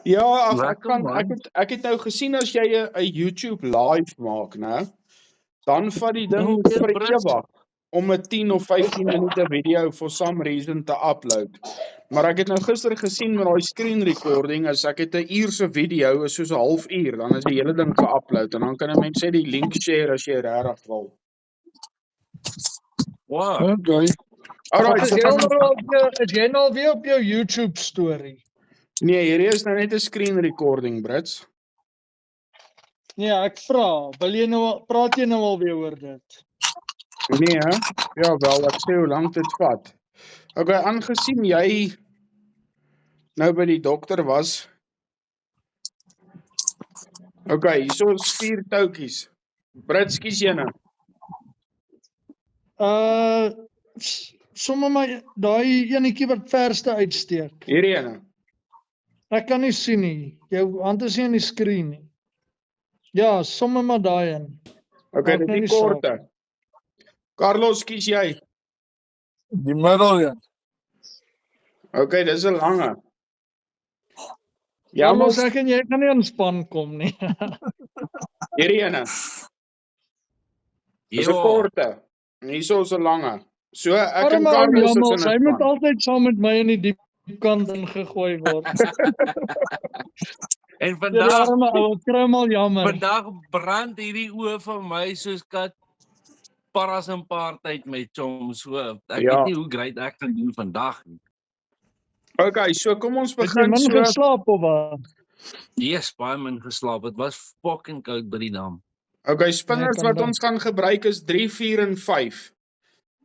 Ja, ag, Lekker man. ek het nou gesien as jy 'n YouTube live maak, né? Dan vat die ding Okay, vir Brits. ewig om 'n 10 of 15 minute video for some reason te upload. Maar ek het nou gister gesien met daai screen recording, as ek het 'n uur se video is soos 'n halfuur, dan is die hele ding geupload en dan kan 'n mens sê die link share as jy regtig wil. Wow. Okay. Alright, Is so jy gaan nou weer op jou YouTube story? nee, hierdie is nou net 'n screen recording, Brits. Nee, ek vra, praat jy nou alweer oor dit? Nee, hè? Ja wel, ek sê hoe lank dit vat. Okay, aangesien jy nou by die dokter was. Okay, hierso is 4 toutjies. Brits, kies jy nou. Sommige my daai enetjie wat verste uitsteek. Hierdie ene. Ek kan nie sien nie. Jou hand is nie in die skerm nie. Ja, sommige maar daai een. Okay, Maak dit nou is nie die korte. Carlos, kies jy. Die middel een. Okay, dis 'n lange. Ja, Carlos, mos ek en jy kan nie in span kom nie. hierdie ene. Dis 'n korte. En hierso is 'n lange. So ek en Arme ou Carlos is Jammels, in hy 'n moet span. altyd saam met my in die diep kant ingegooi word. En Ja, die vandag, arme ou, ek kry hom al jammer. vandag brand hierdie oë van my soos kat paras en paartyd met chom. So ek Ja. weet nie hoe great ek gaan doen vandag nie. Okay, so kom ons Het jy begin min so. geslaap of wat? Yes, baie min geslaap. Dit was fucking koud by die dam. Okay, spinners kan wat dan. ons gaan gebruik is 3, 4 en 5.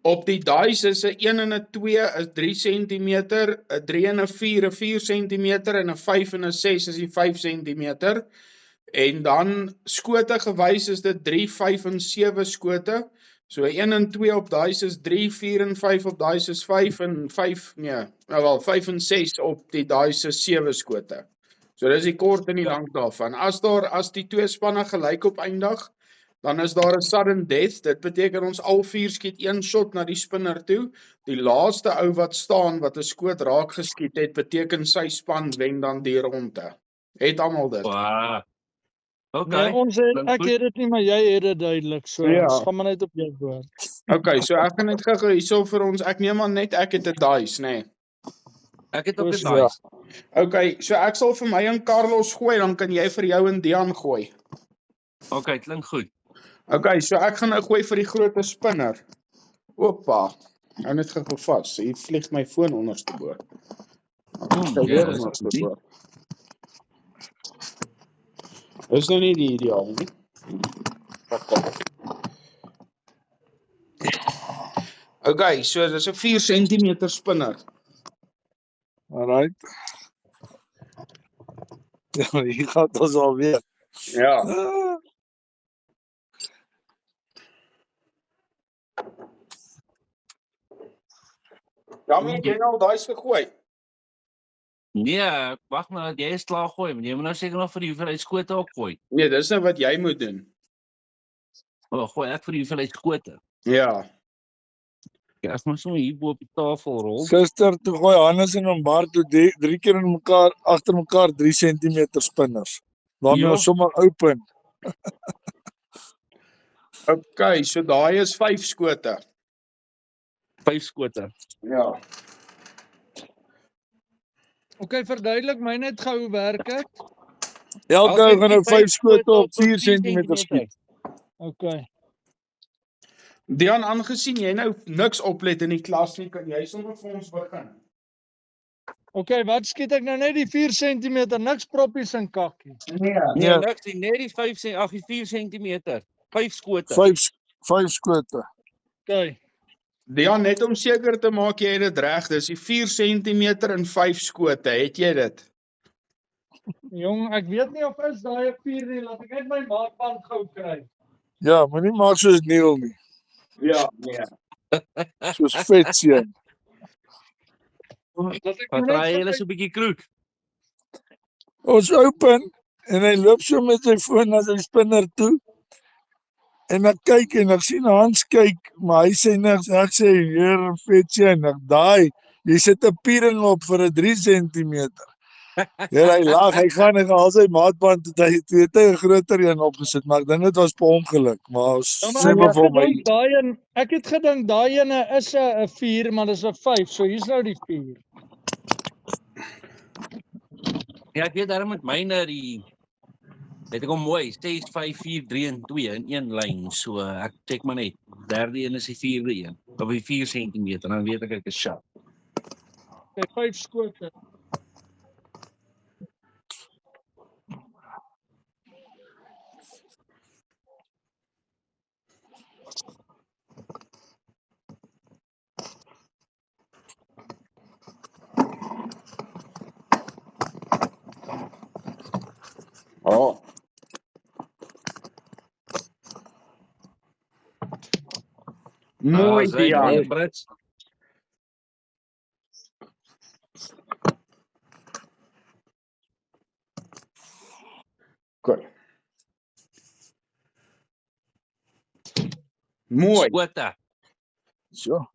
Op die dice is 'n 1 en 'n 2 is 3 cm, 'n 3 en 'n 4 is 4 cm en 'n 5 en 'n 6 is 5 cm. En dan skote gewys is dit 3, 5 en 7 skote. So 1 en 2 op dice is 3, 4 en 5 op dice is 5 en 5, nee, nou wel 5 en 6 op die dice is 7 skote. So dis die kort en die lank daarvan. As die twee spanne gelyk op eindig, dan is daar 'n sudden death. Dit beteken ons al 4 skiet 1 shot na die spinner toe. Die laaste ou wat staan wat 'n skoot raak geskiet het, beteken sy span wen dan die ronde. Het almal dit? Wow. Nee, Okay. ek het dit nie, maar jy het dit duidelik. So, Ja. ons gaan maar net op jou woord. Okay, so ek gaan net gou hierso vir ons. Ek neem aan net ek het 'n dice, nê. Ek het op die Ja. dice. Okay, so ek sal vir my en Carlos gooi, dan kan jy vir jou en Dian gooi. Okay, klink goed. Okay, so ek gaan nou gooi vir die groot spinner. Opa. Nou net gou vas. Hier vlieg my foon onderste bo. Ja, dis onderste bo. Dis nou nie die ideaal nie. Okay, so dis 'n 4 cm spinner. Alright. Ja, hier gaat ons alweer. Ja. Ja, moet jy nou daai se gooi. Nee, wag nou dat jy is klaar gooi, maar jy moet nou seker nog vir die hoeveelheid skote ook gooi. Nee, dis nou wat jy moet doen. Gooi ek vir die hoeveelheid skote. Ja. Ja, ek moet sommer hier bo op die tafel rol. Gister toe gooi Hannes en Bart toe 3 keer in mekaar agter mekaar 3 cm spinners. Waarmee Ja. ons sommer open. Okay, so daai is 5 skote. 5 skote. Ja. Okay, verduidelik my net gou hoe werk dit. Elke ou gaan nou 5 skote op 4 cm skiet. Okay. Dian, aangesien jy nou niks oplet in die klas nie, kan jy sommer vir ons begin. Okay, wat skiet ek nou net die 4 cm, niks proppies en kakkie. Nee. Nee, Ja. niks, net die 5 cm, ag die 4 cm. 5 skote. 5 skote. Okay. Dian, net om seker te maak jy het dit reg, dis die 4 cm en 5 skote, het jy dit? Jong, ek weet nie of is daai 'n 4 nie, laat ek net my maatband gou kry. Ja, moenie maak soos Neil nie. Ja, nee. Soos vet seun. Laat ek Wat maar raai net julle so 'n bietjie kroeg? Ons open en hy loop so met sy foon na sy spinner toe. En ek kyk en ek sien Hans kyk, maar hy sê niks. Ek sê, "Heer, vet seun, ek daai, jy sit 'n piering op vir 'n 3 cm." Ja, hy lag, hy gaan en haal sy maatband het hy het 'n groter een opgesit, maar ek dink dit was per ongeluk, maar Ja, maar sê maar vir my. ek het gedink daai ene is 'n 4, maar dis 'n 5. So hier's nou die 4. Ja, ek weet daarom met myne die het ek hom mooi 6 5 4 3 en 2 in een lyn. So ek check maar net. Derde een is die vierde een. Op die 4 cm, dan weet ek is sharp. Hy 5 skote. Oh. Mooi Dian. Brits. Goed. Mooi. Skote. So.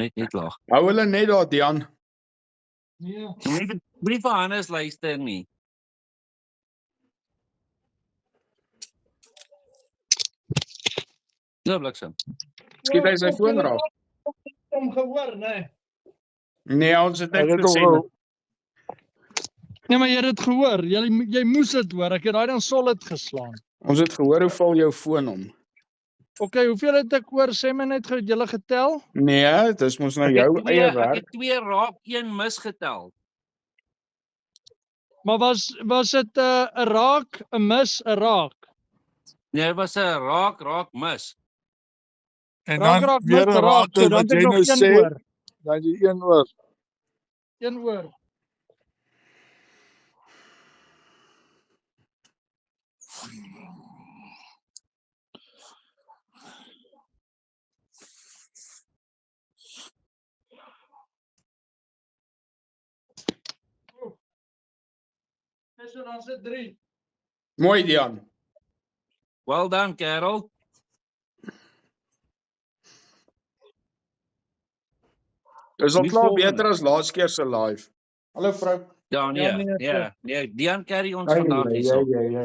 Net laag. Hou hulle net daar Dian. Nee. Moenie vir Hannes luister nie. Ja, bliksem. Skiet hy sy foon raak. Hom gehoor, nee. Nee, ons het Ek net het gesê. hom Nee, maar jy het dit gehoor. Jy moes dit hoor. Ek het daai dan solid geslaan. Ons het gehoor hoe val jou foon om. Okay, hoeveel het ek hoor? Sê my net julle getel? Nee, dis mos nou jou eie Ek werk. het 2 raak, 1 misgetel. Maar was dit 'n raak, 'n mis, 'n raak? Nee, dit was 'n raak mis. en Raak, dan raak, weer mis, 'n raak. raak So, dan wat het ek jy nog nou een sê, oor. dan die een oor. Een oor. So dan sit 3. Mooi Dian. Well done, Carol. Dis al Wie klaar volgende? beter as laas keer se live. Hallo vrou. Ja, nee, nee, Dian carry ons vandag hierso. Ja.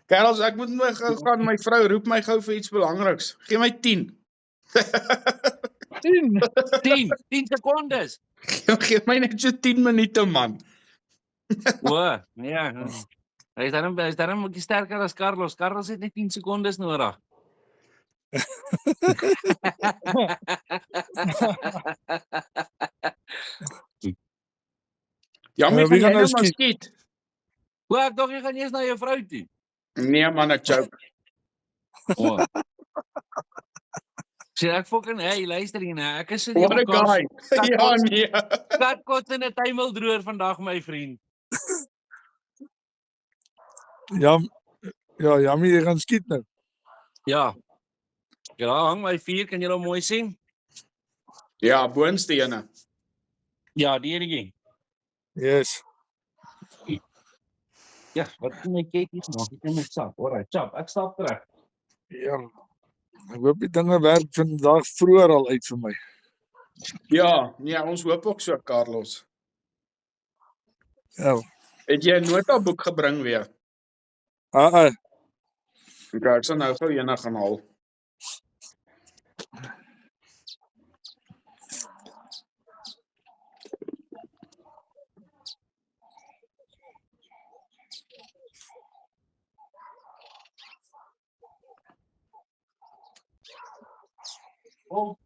Karels, ek moet my gou gaan, my vrou roep my gou vir iets belangriks. Gee my 10. 10 sekondes. Gee my net so 10 minute man. O, ja. Hy is daarom 'n bietjie sterker as Carlos. Carlos het net 10 sekondes nodig. Ja, my Wie gaan gaan nou nou maar skiet? skiet. O, ek dink jy gaan eers na jou vrou toe. Nee man, ek joke. O. Sê ek fucking hey, luister hier nou. Ek is so What a guy. Ja nee. Katkot in 'n tuimeldroër vandag my vriend. Ja, Jamie, jy gaan skiet nou. Ja. Ja, hang my 4, kan jy hom mooi sien? Ja, boonste ene. Ja, die enetjie. Yes. Ja, wat doen my ketties maak? Ek moet stap. Alright, chop. Ek stap terug. Ja. Ek hoop die dinge werk vandag vroeër al uit vir my. Ja, nee, ons hoop ook so, Carlos. Ja. Het jy 'n notaboek gebring weer? Okay, ek sal nou gou ene gaan haal. Oh.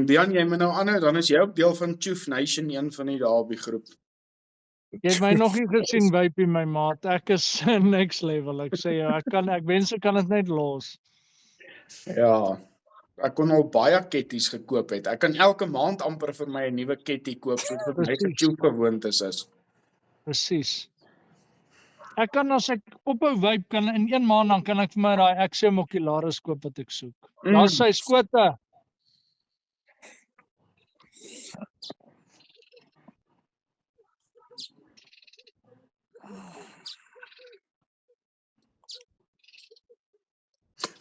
Dian, jy moet nou aanhou, dan is jy ook deel van Choof Nation, een van die daar op die groep. Jy het my nog nie gesien wypie my maat. Ek is next level. Ek sê jou, ek wens ek kan dit net los. Ja. Ek kon al baie ketties gekoop het. Ek kan elke maand amper vir my 'n nuwe ketty koop soos wat my Presies. Choof gewoontes is. Presies. Ek kan as ek ophou vape kan in 1 maand dan kan ek vir my daai Axiom Ocularis koop wat ek soek. Daar's sy skote.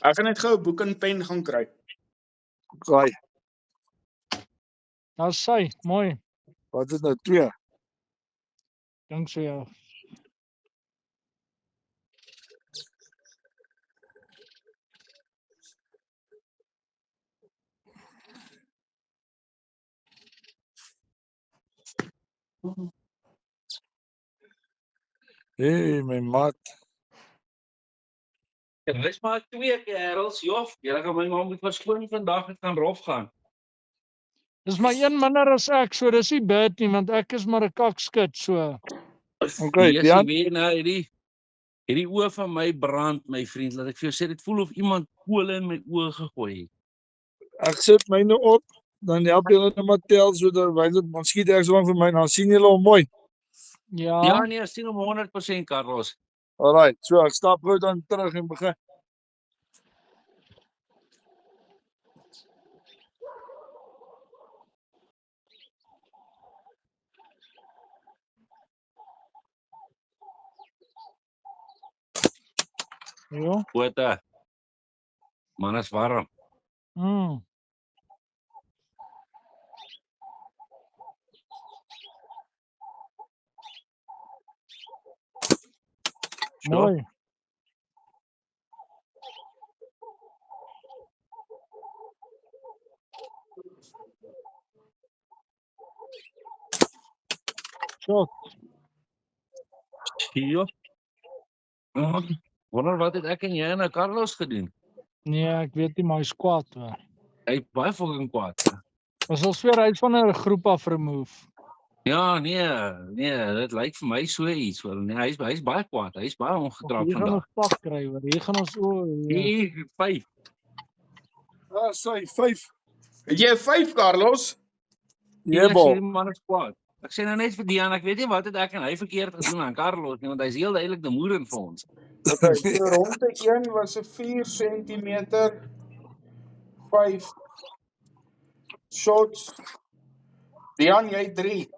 Ek gaan net gou 'n boek en pen gaan kry. Raai, Daar's sy, mooi. wat is nou 2? Dink so ja. Hey, my maat. Dis maar 2 kerels, joh. Julle gaan my ma moet verskoon vandag het gaan rof gaan. Dis maar 1 minder as ek, so dis nie bad nie, want ek is maar 'n kakskit, so. Okay, Yes, Dian. jy weet nou hierdie oë van my brand, my vriend. Laat ek vir jou sê dit voel of iemand kole in my oë gegooi het. Ek sit myne op, dan help julle net maar tel sodat dan skiet ek so lank vir my, dan sien julle hom mooi. Ja. Ja nee, sien hom 100% Carlos. Alright, so ek stap gou dan terug en begin. Ja. Bota. Man is warm. Mooi. Shot. Ja. Wonder wat het ek en jy en Carlos gedoen? Nee, ek weet nie, maar hy's kwaad hoor. Hy is baie fucking kwaad. Ons sal sweer hy's van 'n groep af remove. Ja, nee, dit lyk vir my so iets hoor. Nee, hy's baie kwaad. Hy's baie ongetrap Hier gaan vandag. ons pak kry hoor. Hier gaan ons Hier 5. Ah, sy 5. Het jy 'n 5, Carlos? Ja, bal. Die man is kwaad. Ek sê nou net vir Dian, ek weet nie wat het ek en hy verkeerd gedoen aan Carlos nie, want hy's heel duidelik die moeder vir ons. Okay, so ronde 1 was 'n 4 cm 5 shots. Dian, jy 3.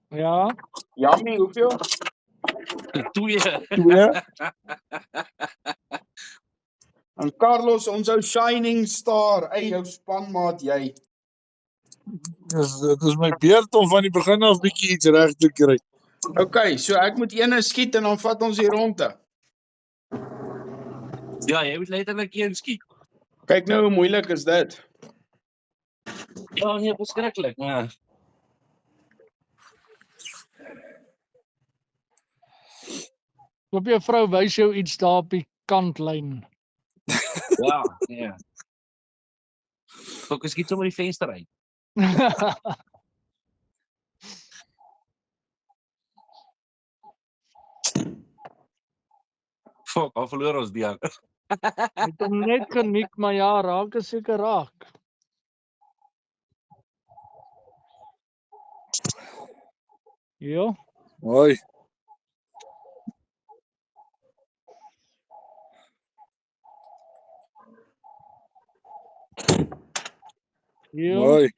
Ja. Jamie, hoeveel? 2. 2. En Carlos, ons ou shining star, jou spanmaat jy. Dit is my beurt om van die begin af bietjie iets reg te kry. Okay, so ek moet eene skiet en dan vat ons die ronde. Ja, jy moet letterlik een skiet. Kyk nou hoe moeilik is dit. Ja, nee, verskriklik. Ja. Hoop jou vrou wys jou iets daar op die kantlyn. Ja, nee. Ek skiet sommer die venster uit. Fuck, al verloor ons die. Het hom net geniek, maar ja, raak is seker raak. Ja. Hoi. Ja. Hoi.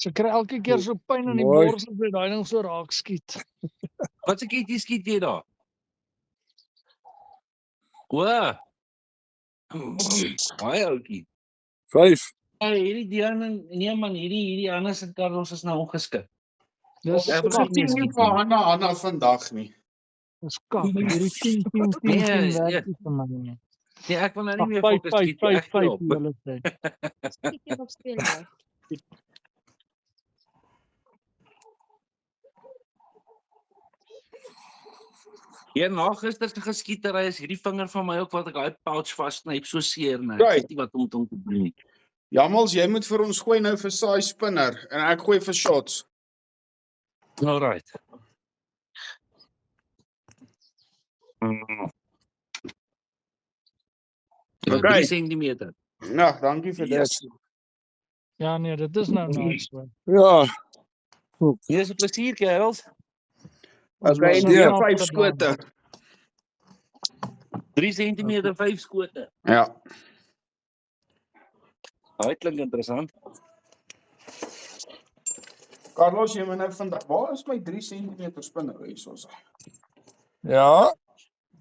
Sy kry elke keer so pyn in die Mooi. bors as hy daai ding so raak skiet. Wat se skiet jy daar? Wow. Baie oukie. 5. Hey, hierdie Dian en nee man, hierdie Hannes en Carlos is nou ongeskik. Dis Ek Ek vergeet sien nie vir Hanna vandag nie. Dis kak. Hierdie 10 Nee, werk nie vir my nie. Nee, ek wil nou nie meer 5 fokus skiet nie. Ek 5 loop. julle sê. Skiet jy op speel hoor. Hier na gister se geskietery is hierdie vinger van my ook wat ek daai pouch vasknyp so seer nou. Right. Ek weet nie wat om te doen nie. Jamals, jy moet vir ons gooi nou vir saai spinner en ek gooi vir shots. Alright. Okay. 3 centimeter. Ja, dankie vir dit. Yes. Ja nee, dit is nou nice hoor. Ja, Hier is 'n plesier, kerels. Ons Okay, was en weer deur. 5 skote. 3 cm 5 skote. Ja. Daai klink interessant. Carlos, jy moet nou vandag, waar is my 3 cm spinner hiersoos? Ja,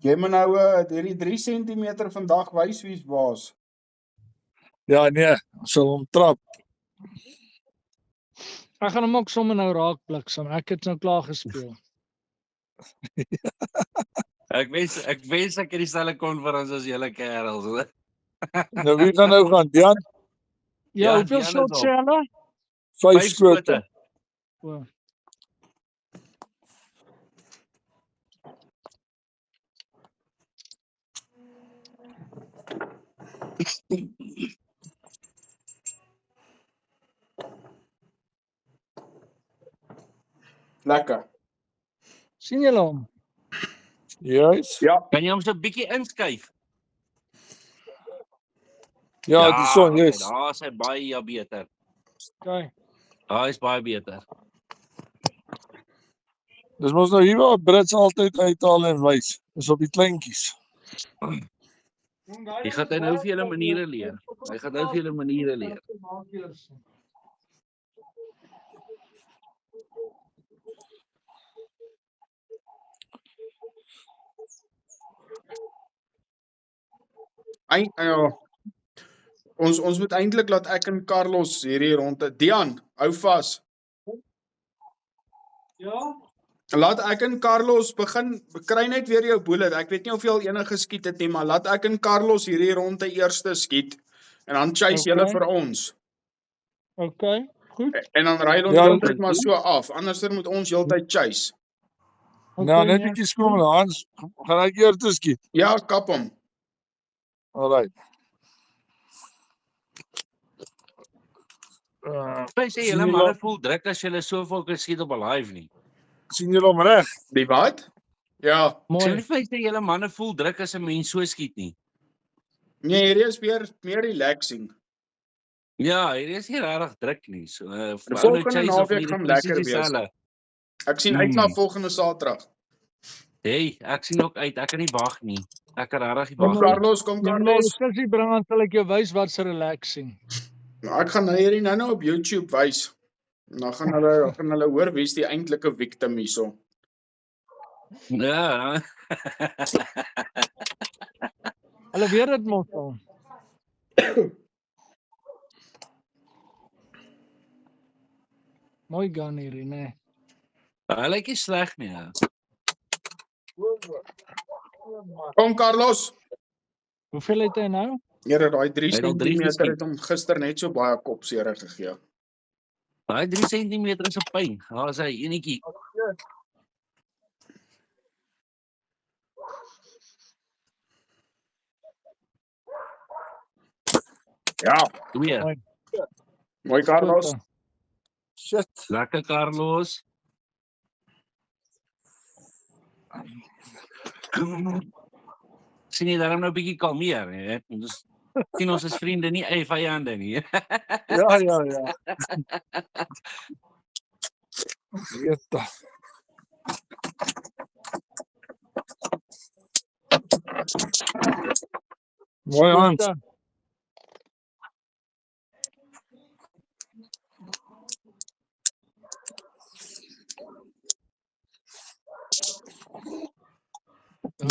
Jy moet nou hierdie 3 cm vandag wys wie's baas. ja nee, ons sal hom trap. Ek gaan hom ook sommer nou raak bliksem. Ek het nou klaar gespeel. Ek wens ek het dieselfde konferensie as julle kerels, hoor. Nou wie gaan nou gaan? Dian, Ja, Ja, hoeveel die shots alles sê hulle? 5 skote. O, Lekker. sien julle hom? Juis. Ja, Kan jy hom so 'n bietjie inskuif? Ja, die son, okay, yes. Daar is hy baie beter. Okay. Daar is baie beter. Dis mos nou hier waar Brits altyd uithaal en wys. Dis op die kleintjies. Jy gaan nou vir julle maniere leer. Hy gaan nou vir julle maniere leer. ja. Ons moet eintlik laat ek en Carlos hierdie ronde. Dian, hou vas. Ja. Laat ek en Carlos begin, kry net weer jou bullet. Ek weet nie of jy al enige geskiet het nie, maar laat ek en Carlos hierdie ronde eerste skiet en dan chase julle Okay. vir ons. Okay, goed. En dan ry ons Ja, heeltyd maar so af. Anders moet ons heeltyd chase. Nou net nee. bietjie skommel, Hans. Gaan ek eers te skiet. Ja, kap hom. Alright. Jy sê julle manne voel druk as julle so vol geskiet op 'n live nie. Sien julle hom reg? Die wat? Ja. Sê Mooi. nie vir my sê julle manne voel druk as 'n mens so skiet nie. Nee, hierdie is meer relaxing. Ja, hier is nie regtig druk nie. So Die volgende naweek gaan lekker wees. dieselfde. Ek sien uit na volgende Saterdag. Hey, ek sien ook uit. Ek kan nie wag nie. Ek kan regtig nie Kom wag nie. Carlos, kom Ja, Carlos. diskussie bring aan sal ek jou wys wat se relaxing. Ek gaan hierdie nou op YouTube wys. Dan gaan hulle hoor wie's die eintlike victim hierso. Ja. Hulle weet dit mos al. Mooi gun hierdie, nee. Hy lyk nie sleg nie. Ja. Kom Carlos. Hoeveel het hy nou? Here, daai 3 Hy het al 3 cm geskiet. het hom gister net so baie kopseer gegee. Daai 3 cm is 'n pyn. Daar is hy enetjie. Ja, 2. Mooi. mooi Carlos. Shit. Lekker Carlos. Sien jy daarom nou 'n bietjie kalmeer, hè? Ons sien ons is vriende nie vyande nie. Ja, ja, ja. Jetta. Mooi Hans.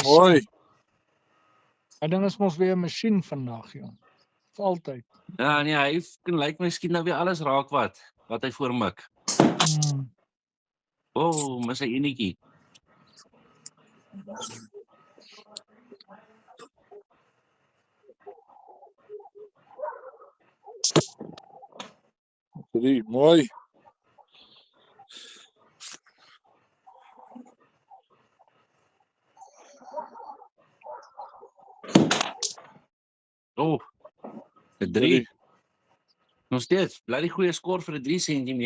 Mooi. Hy ding is mos weer 'n masjien vandag, joh. Vir altyd. Ja, nee, hy kan lyk miskien nou weer alles raak wat hy voormik. Mis hy enetjie. Drie, mooi. Oh, 'n 3. Nog steeds, bly die goeie skor vir 'n 3 cm.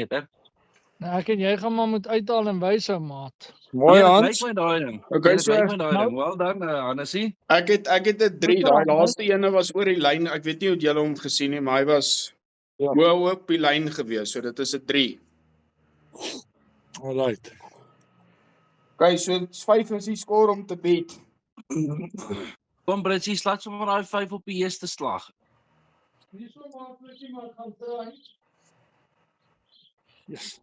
Nou, ek en jy gaan maar moet uithaal en wys ou maat. Mooi Ja, dit Hans. lyk my daai ding. Okay, Ja, dit so lyk my daai nou- ding. Wel dan, Hannesie. ek het 'n 3, Wat daai dan? laaste ene was oor die lyn. Ek weet nie hoe julle hom gesien het, maar hy was Ja. hoog op die lyn gewees, so dit is 'n 3. Alright. Okay, so 5 is die skoor om te beat. Kom Britsie, slaat sommer daai 5 op die eerste slag. Nie so maklik maar gaan try. Yes.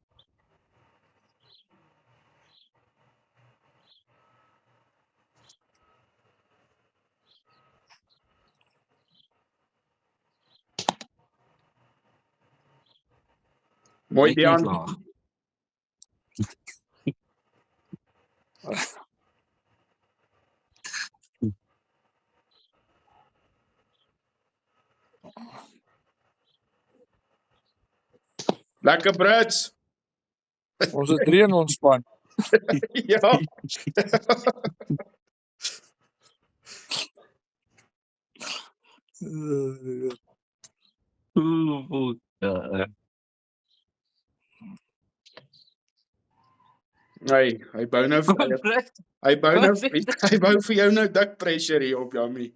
Mooi Net nie Dean. laag. Lekker Brits. Ons het 3 in ons span. Ja. Oeh, ja. Hy bou nou Kom vir Brit. hy bou vir jou nou dik pressure hier op Jammie.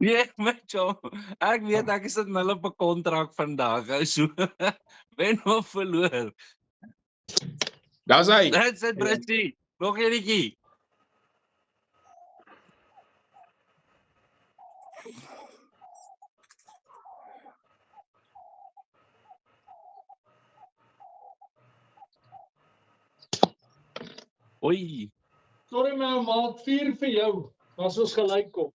Nee, Mitchell. Ek weet ek is dit nul op 'n kontrak vandag. So wen of verloor. Daar's hy. That's it, Britsie. Nog enetjie. Oei. Sorry my ou maat, 4 vir jou. Was ons gelyk op.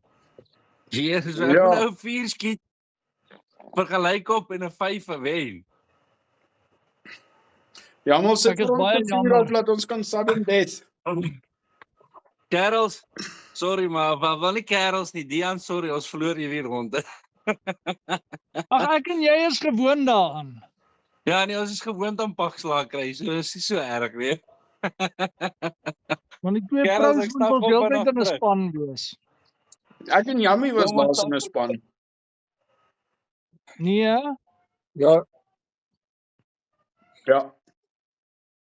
Jesus, Ja. ek moet nou 4 skiet vir gelykop en 'n 5 wen. Jamal sit Ek is vir ons baie te vuur jammer. op laat ons kan sudden death. Kerels, sorry maar wel nie kerels nie. Dian, sorry, ons verloor hierdie ronde. Ag ek en jy is gewoond daaraan. Ja, nee, ons is gewoond aan pakslaag kry, so is nie so erg nie. Want die twee Kerels, vrouens ek moet stap ons op heeltyd en in 'n af. span wees. Ek en Jammie was Kom maar, laas in 'n span. Nee, Ja, Ja.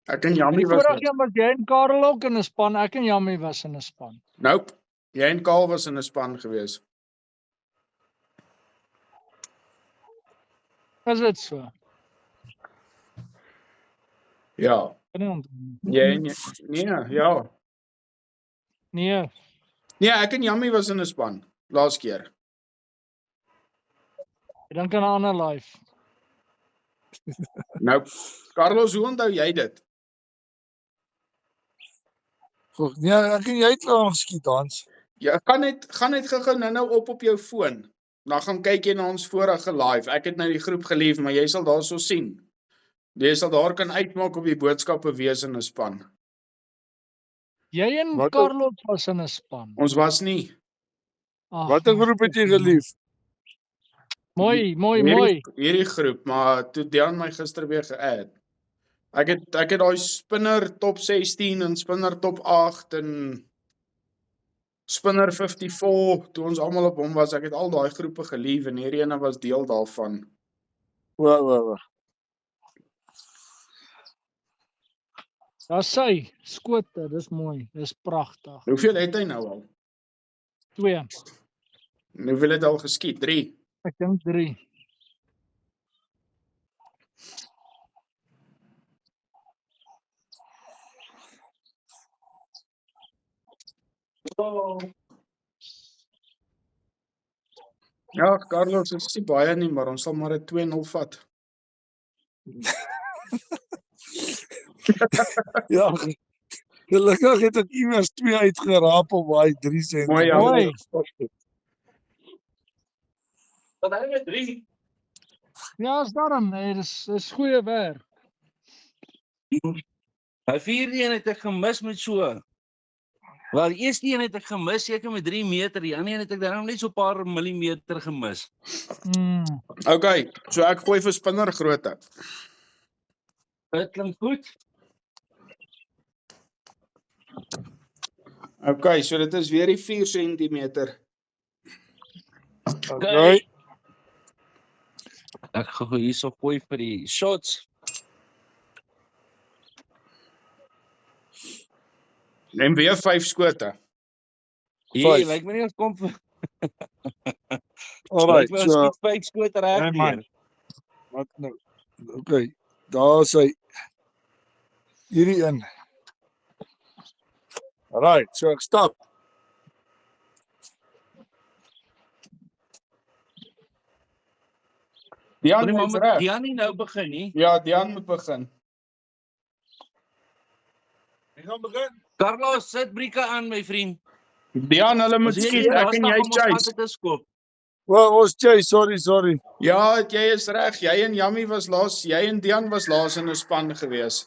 Ek en en Jammie die was vorige jaar was jy en Karel ook in 'n span, ek en Jammie was in 'n span. Nope. Jy en Kaal was in 'n span gewees. Is dit so? Ja. Kan nie onthou. Jy en nee, ja. Nee, Nee, ek en Jammie was in 'n span laas keer. dan kan 'n ander life. Nope. Carlos, hoe onthou jy dit? goed. Nee, ek en jy het klaar geskiet Hans. Jy gaan net gou-gou nou op jou foon. Dan gaan kyk jy na ons vorige live. Ek het nou die groep gelief, maar jy sal daarso sien. Jy sal daar kan uitmaak op die boodskappe wees in 'n span. Jy en Wat- Carlos was in 'n span. Ons was nie. Ag, Watter groep het jy gelief? Mooi, mooi. Hierdie groep, maar toe Dean my gister weer ge-add. Ek het daai spinner top 16 en spinner top 8 en spinner 54 toe ons almal op hom was. Ek het al daai groepe gelief en hierdie ene was deel daarvan. Wa. Daar sy skote, dis mooi, dis pragtig. Hoeveel het hy nou al? 2. En hoeveel het al geskiet? 3. Ek dink 3. Ja, Carlos, dit is nie baie nie, maar ons sal maar 'n 2-0 vat. Ja. Gelukkig het ek iewers 2 uitgeraap op daai 3 sent. Mooi, ja. Mooi. Wat hy met 3. Ja, is daarom, nee, dis goeie werk. Hy vierde een het ek gemis met so. Wel, die eerste een het ek gemis seker met 3 meter, die ander een het ek dan net so 'n paar millimeter gemis. Okay, so ek gooi vir spinner grootte. Dit klink goed. Okay, so dit is weer die 4 cm. Okay. Ek gaan hierso gooi vir die shots. En weer 5 skote. Hier, 5. lyk my nie ons kom lyk Alright, my ons so, skiet 5 skote reg nee, weer. man. Wat nou? Okay, daar is hy. Hierdie een. Alright, so ek stap. Dian Maar is moet reg. Dian nie nou begin nie. Ja, Dian moet begin. Ek gaan begin. Carlos, sit brieke aan my vriend. Dian, hulle moet Ons weet skiet, nie, ek en jy ons chase. altyd 'n skop. Well, ons chase, sorry. Ja, jy is reg. Jy en Jamie was laas, jy en Dian was laas in 'n span gewees.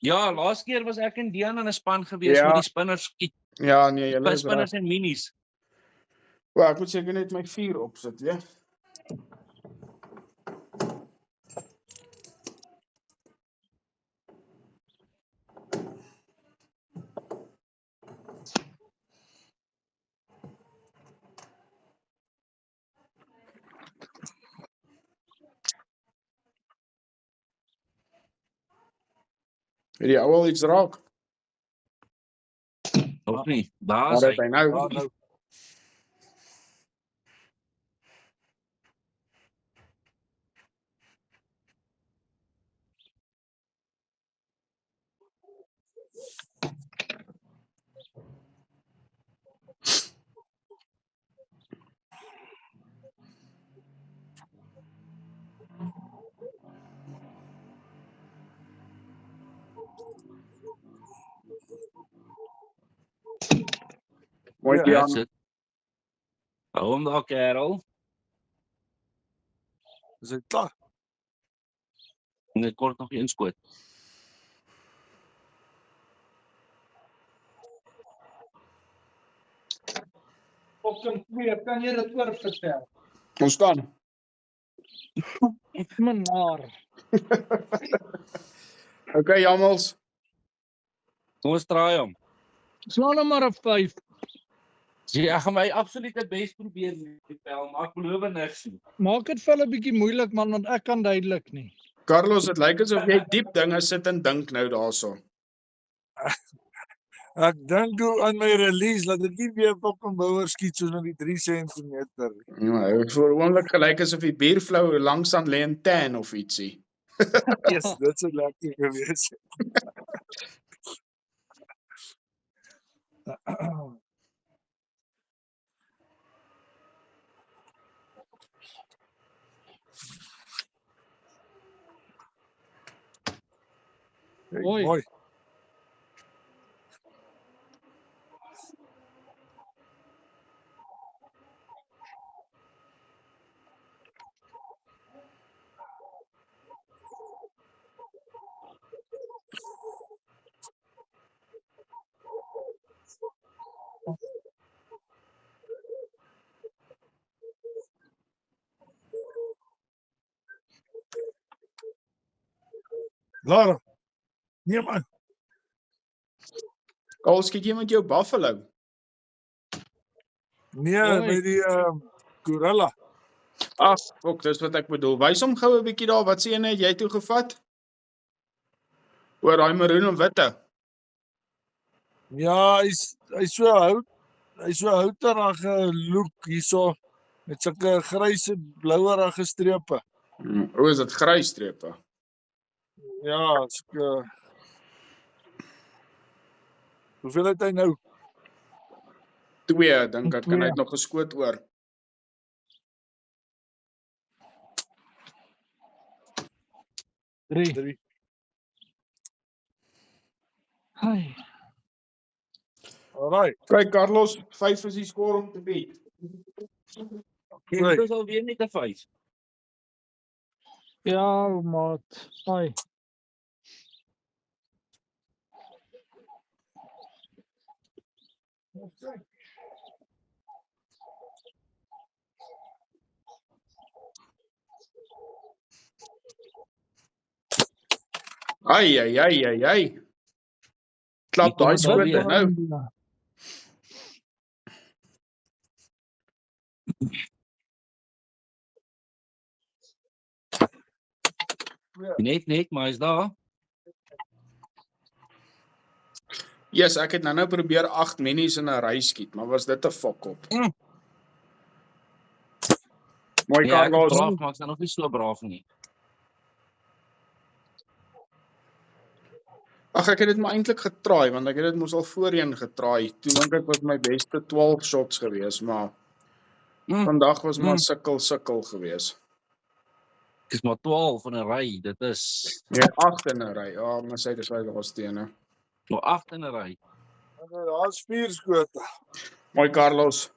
Ja, laas keer was ek en Dian in 'n span gewees Ja. met die spinners skiet. Ja, nee, julle is reg. Spinners en minis. Wag, ek moet seker net my vuur opsit, ja. Het die ou al iets raak? Of nie? Daar Maar is dit hy. hy nou. Ja, nou. Mooi Ja, Dian. That's it. Hou hom daar, kerel. Is hy klaar? Net kort nog een skoot. Opkom 2, kan jy dit oor vertel? Ons kan. Menaar. Okay, Jamals. Kom ons draai hom. Slaan hom maar 'n 5. Ja, ek gaan my absolute bes probeer pel, maar ek beloof niks nie. Maak dit vir hulle 'n bietjie moeilik man, want ek kan duidelik nie. Carlos, dit lyk asof jy diep dinge sit en dink nou daarso. Ek dink hoe aan my release, laat ek nie weer fucking bouer skiet soos in die 3 cm. Ja, ek voel oomblik gelyk asof die biervlou langs aan lê en tan of ietsie. Yes, dit sou lekker gewees het. Hey, Mooi. mooi. Lara. Nee man. Al skiet jy met jou buffalo. Nee, Mooi. met die gorilla. Ag, ook dis wat ek bedoel. Wys hom gou 'n bietjie daar, wat sê jy net jy toe gevat? Oor daai maroon en witte. Ja, hy's so houterige look hierso met sulke gryse blouerige strepe. O, is dit grys strepe? Ja, sulke. Hoeveel het hy nou? 2 dink ek, en hy 2. het nog geskoot oor. Drie. 3. Hai. Alright. Kyk Carlos, 5 is die skoor om te beat. Dit is alweer net 'n 5. Ja, maat. Hai. Ai. Klap daai ons alweer. skote nou. Net, maar is daar. Yes, ek het nou probeer 8 minis in 'n ry skiet, maar was dit 'n fok op. Mooi Ja, ek is Carlos. braaf, maar ek is nog nie so braaf nie. Ag, ek het dit maar eintlik getraai, want ek het dit mos al voorheen getraai. Toe dink ek was my beste 12 shots gewees, maar vandag was maar sukkel gewees. Ek is maar 12 in 'n ry, dit is Ja, 8 in 'n ry. Ja, maar sy het baie laaste. maar 8 in 'n ry. Daar's 4 skote. Mooi Carlos.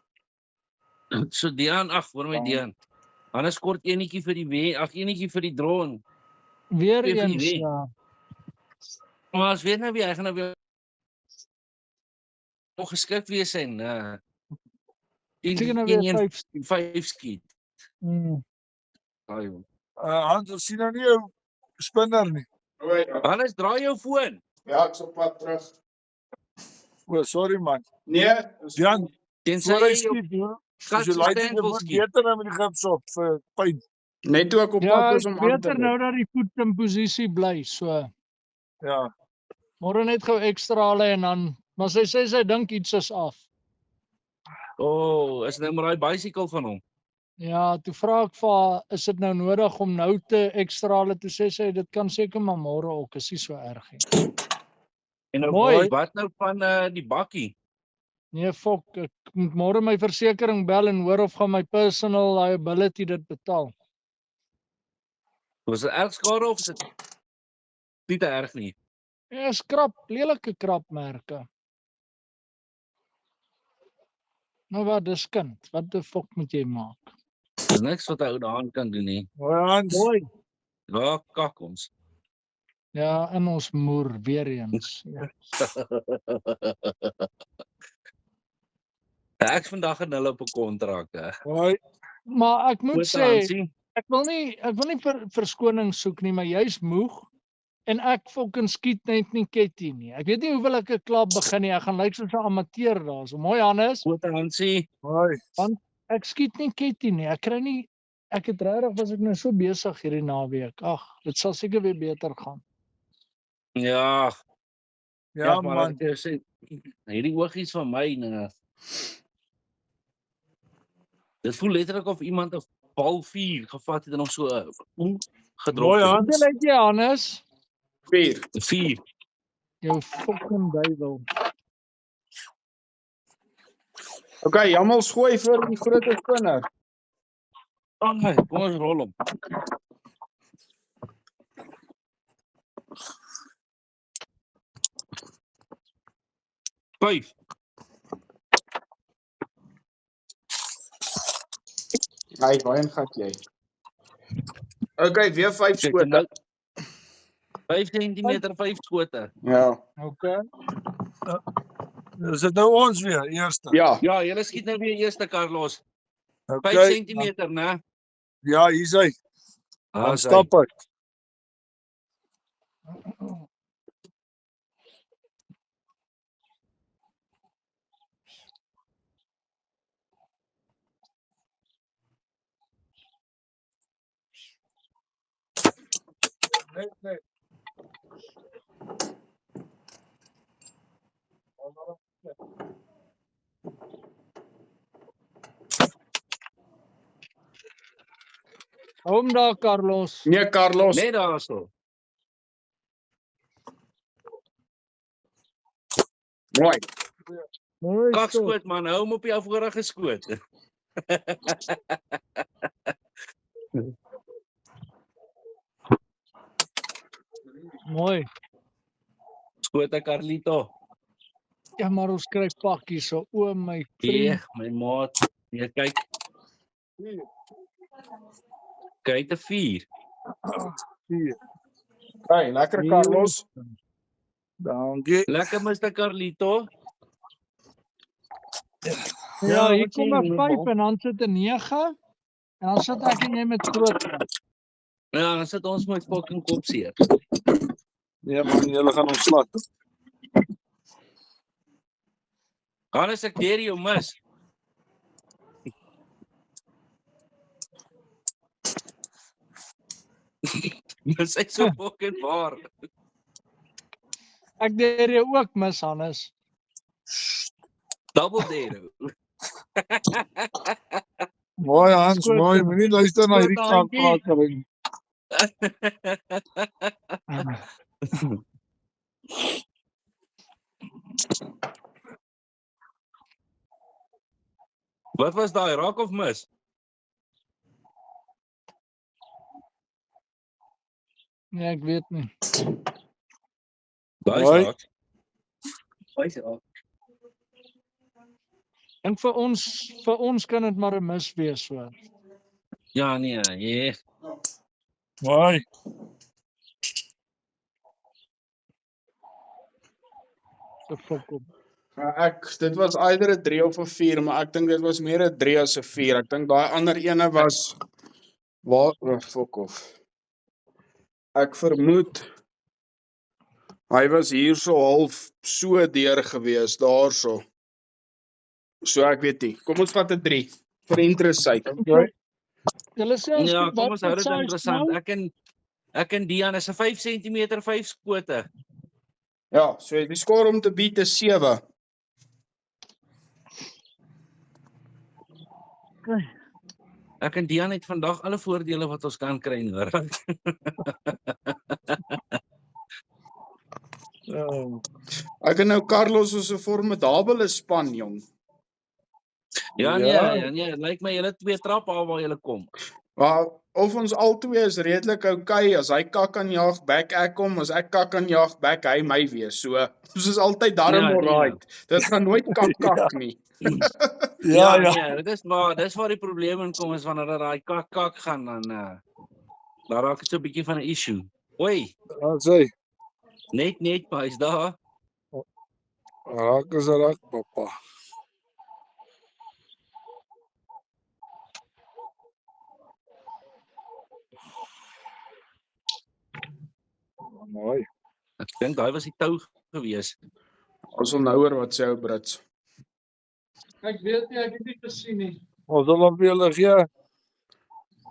So Dean, hoor my Dean. Anders kort enetjie vir die enetjie vir die drone. Weer Twee vir die eens, week. ja. Maar as weet nou wie, hy gaan nou weer geskik wees en Seker nou weer 5 skiet. Ai. Hans, ons sien nou nie jou spinner nie. Hannes, draai jou foon. Ja, ek's op pad terug. O, sorry man. Nee, Jan, Tensy voor hy jy skiet, hoor. kat As jy se like stand wil jy skiet. beter nou met die gips op vir pyn. net toe ek op Ja, pad ek is om aan te beter nou dat die voet in posisie bly, so. Ja. Môre net gou ekstra hulle en dan, maar sy dink iets is af. Is nou maar daai bicycle van hom. Ja, toe vra ek vir haar, is dit nou nodig om nou te ekstra hulle toe sê sy, dit kan seker maar môre ook, is nie so erg nie. En nou Mooi. wat nou van die bakkie? Nee, fok, ek moet môre my versekering bel en hoor of gaan my personal liability dit betaal. Was dit erg skade of is dit nie te erg nie? Ja, skrap, lelike krapmerke. Nou wat, dis kind, wat die fok moet jy maak? Dis niks wat 'n ou daan kan doen nie. Mooi Hans. Mooi. Waar kak ons? Ja, in ons moer, weer eens. Ja. Ek vandag en hulle op 'n kontrak. Mooi. Maar ek moet Goed sê, Hansie. ek wil nie verskoning soek nie, maar jy's moeg en ek fucking skiet net nie ketty nie. Ek weet nie hoeveel ek 'n klub begin nie. Ek gaan lyk soos 'n amateur daar. So mooi Hannes. Goed Hansie. Mooi. Ek skiet nie ketty nie. Ek het regtig was ek nou so besig hierdie naweek. Ag, dit sal seker weer beter gaan. Ja, Ja maar man. ek sê hierdie oogies van my nee. Dit voel letterlik of iemand 'n bal 4 gevat het en hom so gedrop. Mooi het. Hans. Hoeveel het jy Hannes? 4. 4. Jou fucking duiwel. Okay, Jamal gooi vir die groot spinner. Kom ons rol hom. Vyf. Hy, waarheen gaan jy? Okay, weer 5 Kyk, skote. nou 5 cm 5 skote. Ja. Okay. Is dit nou ons weer, eerste? Ja. Ja, julle skiet nou weer eerste Carlos. 5 Okay. cm, né? Ja, hier's hy. Dan Ah, sy. stap ek. Nee. Hou hom daar Carlos. Nee, Carlos. Net daarso. Mooi. Mooi. so. Kakskoot man, hou hom op die afgerige skoot. Mooi. Skoot Carlito. Ja, maar ons kry pakkies so. O my Ja, vriend. my maat. Ja, kyk. Kyk te 4. Hier. Okay, lekker Carlos. Dankie. Lekker Mr. Carlito. Ja, hier wat kom sê 'n jy, 5 Bob? en dan sit 'n 9 en dan sit ek en jy met groot. Ja, dan sit ons met fucking kop seer. Nee man, julle gaan ons slat. Hannes, ek deur jou mis. Dis ek so fucking waar. Ek deed jy ook mis, Hannes. Double dare. Mooi Hans, Skoot mooi, en- moenie luister na hierdie skoot handjie. kakakering. Wat was daai, raak of mis? Nee, ek weet nie. Daai Mooi. is raak. Daai is raak. En vir ons kan dit maar 'n mis wees so. Ja, nee, yeah. Mooi. So fok op. Dit was either 'n 3 of 'n 4, maar ek dink dit was meer 'n 3 as 'n 4. Ek dink daai ander ene was fuck off. Ek vermoed hy was hier so half so deur gewees daarso. So ek weet nie. Kom ons vat 'n 3 vir interest sake. Okay. Julle sê ons Ja, moet kom wat ons hou dit size interessant. nou? Ek en Dian is 'n 5 cm 5 skote. Ja, so die skoor om te beat is 7. Ek en Dian het vandag alle voordele wat ons kan kry, hoor. Ek en nou Carlos is 'n formidabele span, jong. Ja, Ja. nee, lyk my julle twee trap al waar julle kom. Maar of ons albei is redelik okay as hy kak aan jag back ek kom, as ek kak aan jag back hy my wees. So ons is altyd darm Ja, nee. alright. Dit gaan nooit kak nie. Ja, ja. Nee, dit is maar dis waar die probleem in kom is wanneer dat daai kak gaan dan dan raak dit so 'n bietjie van 'n issue. Oei, Dan sê, net maar hy's daar. raak is raak, papa. Mooi. Ek dink daai was die tou gewees. Ons wil nou hoor wat sê ou Brits. Ek weet nie, ek het nie gesien nie. Ons wil hom vir julle gee.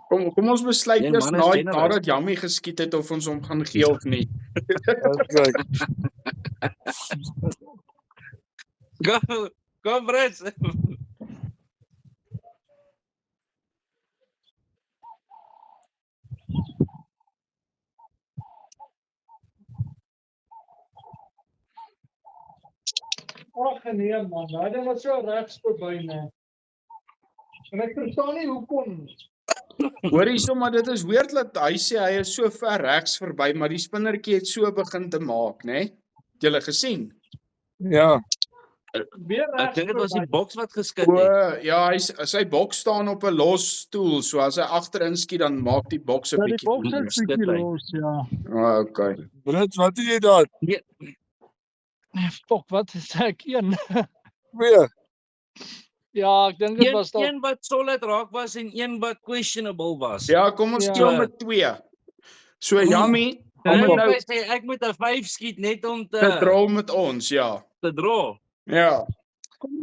Kom ons besluit Nee, eers man is generous. nadat Jammie geskiet het of ons hom gaan gee of nie. Okay. Kom Brits. Ag nee man, daai ding was so regs verby nee. En ek verstaan nie hoekom. Hoor hierso, maar dit is weird dat hy sê hy is so ver regs verby, maar die spinnertjie het so begin te maak, né? Het julle gesien? Ja, Weer Ek regs dink dit was die verby. boks wat geskit O, het. ja, sy boks staan op 'n los stoel, so as hy agterin skiet dan maak die boks 'n Ja, die bietjie. boks is skit bietjie hy. los, ja. Okay. Brits, wat het jy daar? Nee, fok, wat is ek? Een. Weer. Ja, ek dink dit was dalk Een wat solid raak was en een wat questionable was. Ja, kom ons Ja. speel met 2. So Jammie, En hom hy moet nou sê ek moet 'n 5 skiet net om te te draw met ons, ja. draw. Ja.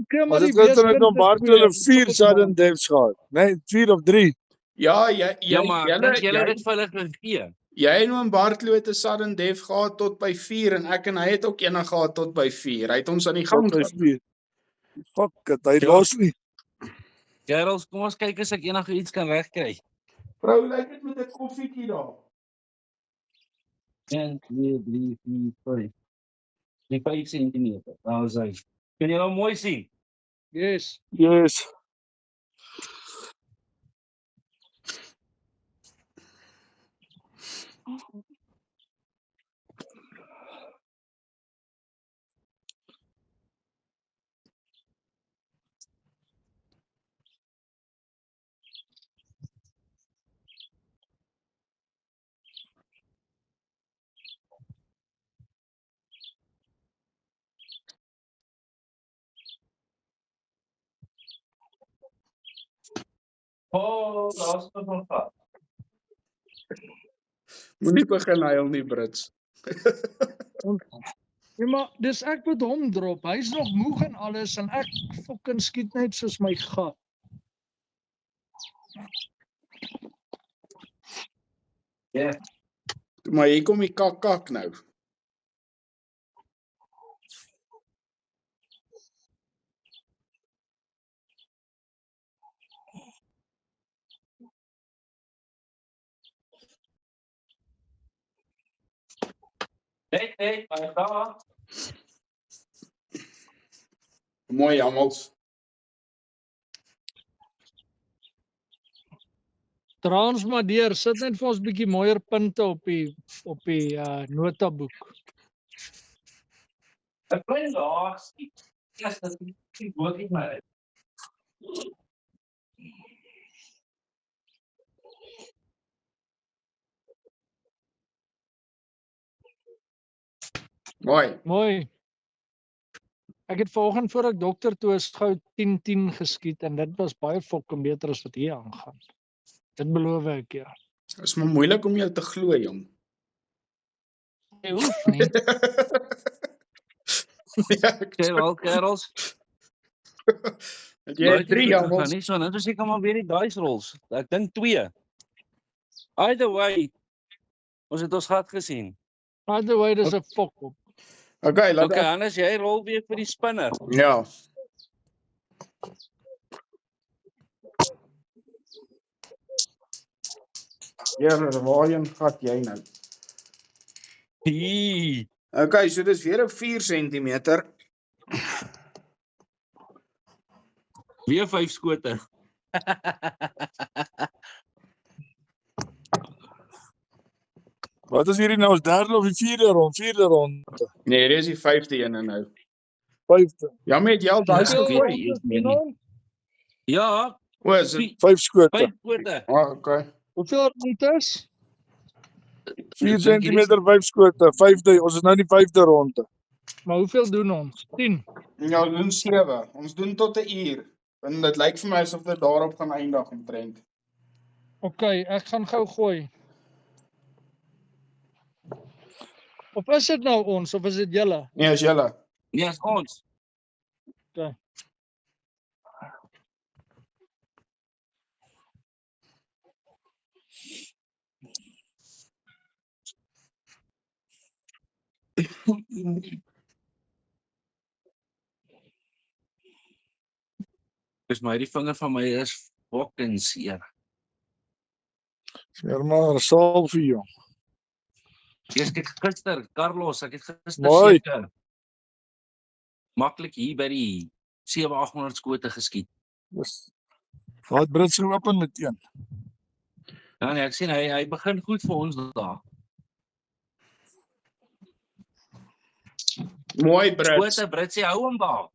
kry Ons maar het die gister met weespunte hom Bart twee, hulle ons 4 moet het sudden maak. deaths gehad. Nee, 4 of 3. Ja, Ja, maar ek dink julle het dit vir hulle gegee. jy en oom Bartlo het 'n sudden death gehad tot by 4 en ek en hy het ook een gehad tot by 4. Hy het ons aan die gang Tot by gehad. 4. Fuck it, hy Ja. los nie. Gerald, kom ons kyk as ek enige iets kan regkry. Vrou, lyk dit met 'n koffietjie daar. 1 2 3 4 5. Die 5 cm. Daar is hy. Kan jy nou mooi sien? Yes. Yes. Oh, daar's nog van vat. Moenie begin huil nie, Brits. Ja, maar dis ek wat hom drop. Hy's nog moeg en alles en ek fucking skiet net soos my gat. Ja. Maar hier kom die kak nou. Nee, maar daar. Mooi Hamels. Trans maar deur, sit net vir ons bietjie mooier punte op die notaboek. 'n Klein laag. Eers dat die woord nie maar. Mooi. Mooi. Ek het vanoggend voor ek dokter toe is gou 10-10 geskiet en dit was baie fucking beter as wat hier aangaan. Dit beloof ek ja. Dit is maar moeilik om jou te glo, jong. Jy hoef nie. Ja, Sê wel, kerels. het jy 3 gaan Hamels? nie so, nou is ek maar weer die dice rolls. Ek dink 2. Either way, ons het ons gat gesien. Either way, dis 'n fok op. Okay, laat Okay, Hannes, jy rol weer vir die spinner. Ja. Ja, waarheen gat jy nou? Hee. Okay, so dis weer 'n 4 cm. Weer 5 skote. Wat is hierdie nou, ons derde of die vierde rond? Nee, dis die 5de een nou. Vyfde, Ja, met jy al daai Ja, gegooi. weet nie, weet nie. Ja, O, is dit? 5 skote, 5 skote. Okay. Hoeveel meters? 4 cm, 5 skote, vyfde, ons is nou die vyfde ronde. Maar hoeveel doen ons? 10. Ja, ons doen 7. Ons doen tot 'n uur. En dit lyk vir my asof dit daarop gaan eindig omtrent. Okay, ek gaan gou gooi. Of is dit nou ons of is dit julle? Nee, as julle. Nee, is ons. Okay. Dis my die vinger van my is fucking seer. Smeer maar salf vir jou. Eers kyk gister, Carlos, ek het gister Mooi. seker maklik hier by die 700-800 skote geskiet. Dis Wat Brits geopen meteen. Ja nee, ek sien hy begin goed vir ons daar. Mooi Brits. Skote Britsie hou hom daar.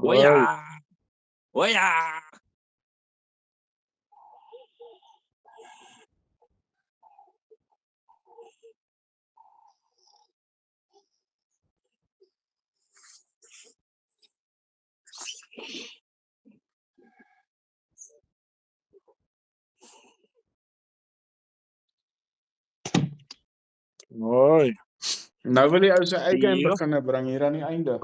Oja. Oja. Mooi. Nou wil jy ou sy eie game Ja. beginne bring hier aan die einde.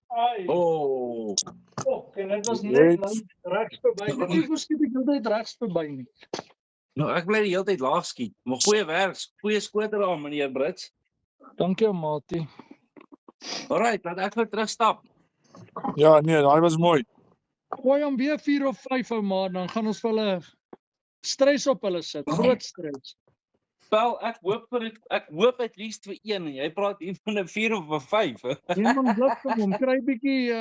Ai, Oh. en dit was Jy net het- langs regs verby. Ek weet nie hoe skiet ek altyd regs verby nie. Nou ek bly die hele tyd laag skiet. Maar goeie werk, goeie skote daar meneer Brits. Dankie maatie. Alright, laat ek weer terugstap. Ja, nee, daai was mooi. Gooi hom weer 4 of 5 ou maar dan gaan ons vir hulle stres op hulle sit. Groot stres. Wel, ek hoop at least vir 1 en jy praat hier van 'n 4 of 'n 5. Iemand blik van hom kry bietjie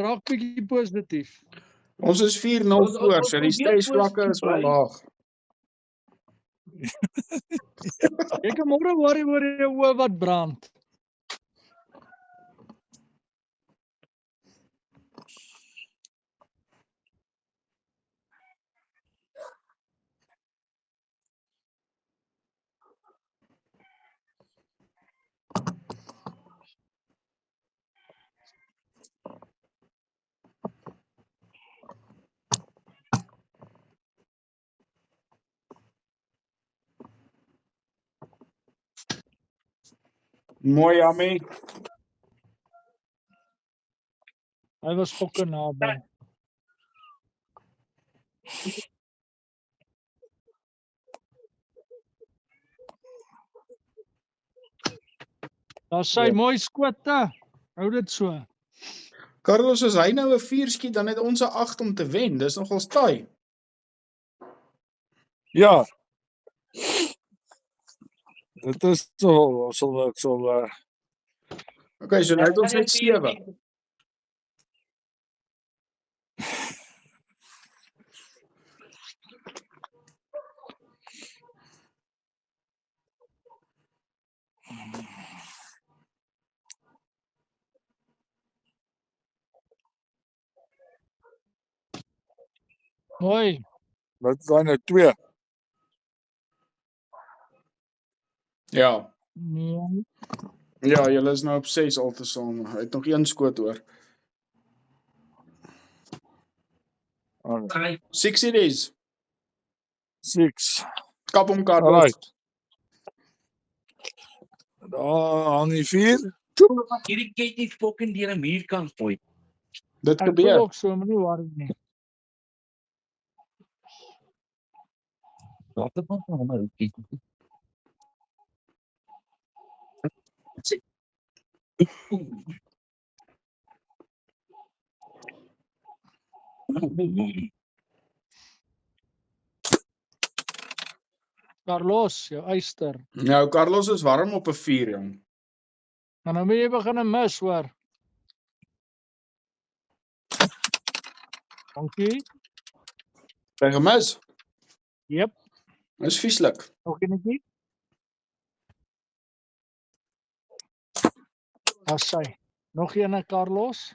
raak bietjie positief. Ons is 4-0 Ons- voor, ons so die probeer stresvlakke is wel positief laag. Jy kan môre worry oor jou oë wat brand. Mooi, Jamie. Hy was fokke naby. Daar sy Ja. mooi skote. Hou dit so. Carlos, as hy nou 'n 4 skiet, dan het ons 'n 8 om te wen. Dis nogal taai. Ja. Dit is so, ek sal Okay, so nou het ons net 7. Mooi. wat is daai nou 2? Ja. Nee. Ja, julle is nou op 6 altesaam. Hy het nog 1 skoot oor. 6 it is. 6. Kap hom, Carlos. Alright. Daar hang die 4. Hierdie ket nie fucking deur 'n muur kan gooi. Dit Ek voel gebeur. ook so, moenie worry nie. Wat het ons nou maar ket. Carlos, jou eyster. Nou, Carlos is warm op 'n 4, jong. En nou moet jy begin mis, hoor. Dankie. Hy gemis. Jep, Dis vieslik. nog enetjie. Daar sy. Nog ene, Carlos.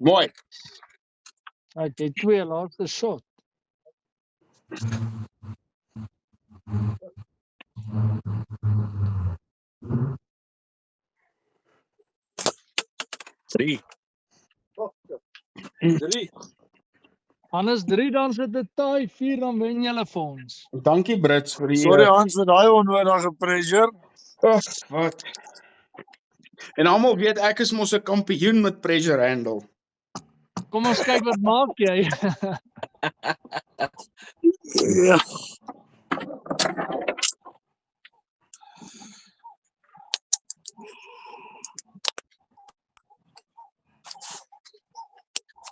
Mooi. Hy het 2 laaste shot. Drie. 3. Anders 3 dan sit dit taai, 4 dan wen julle vir ons. Dankie Brits vir die Sorry Hans vir daai onnodige pressure. Ag, wat. En almal weet ek is mos 'n kampioen met pressure handle. Kom ons kyk wat maak jy. Ja.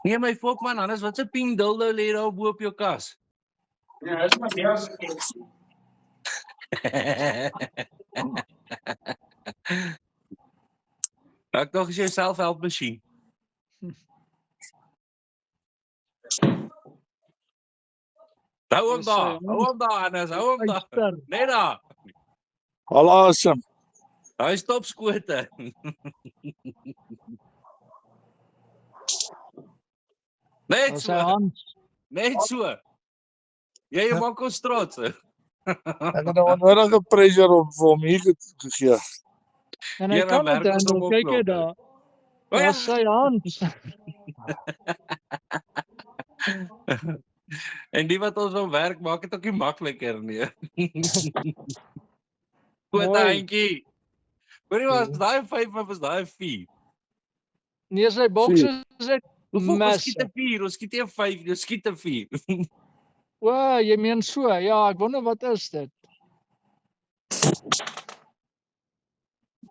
Nee my fok man, anders wat 'n pink dildo lê daar bo op jou kas. Ja, dis maar ja se. Ek dink jy selfhelp masjien. Hou hom daar, Hannes, hou hom daar. Eyster. Net daar. Al asem. Hy stop skote. Net Daar sy so, Hans. net so. Jy maak ons trots. Ek het nou onnodige pressure op vir hom hier gegee. En hy Ja, kan dan dit werk ons handle, op kyk jy opklop, daar. O ja. Daar sy Hans. En die wat ons op werk maak dit ook nie makliker nie. Goed Mooi. eintjie. Hoorie was daai 5 of is daai 4? Nee, sy bokse is ek Ons skiet massive. 'n 4, ons skiet nie 'n 5, ons skiet 'n 4. O, jy meen so. Ja, ek wonder wat is dit.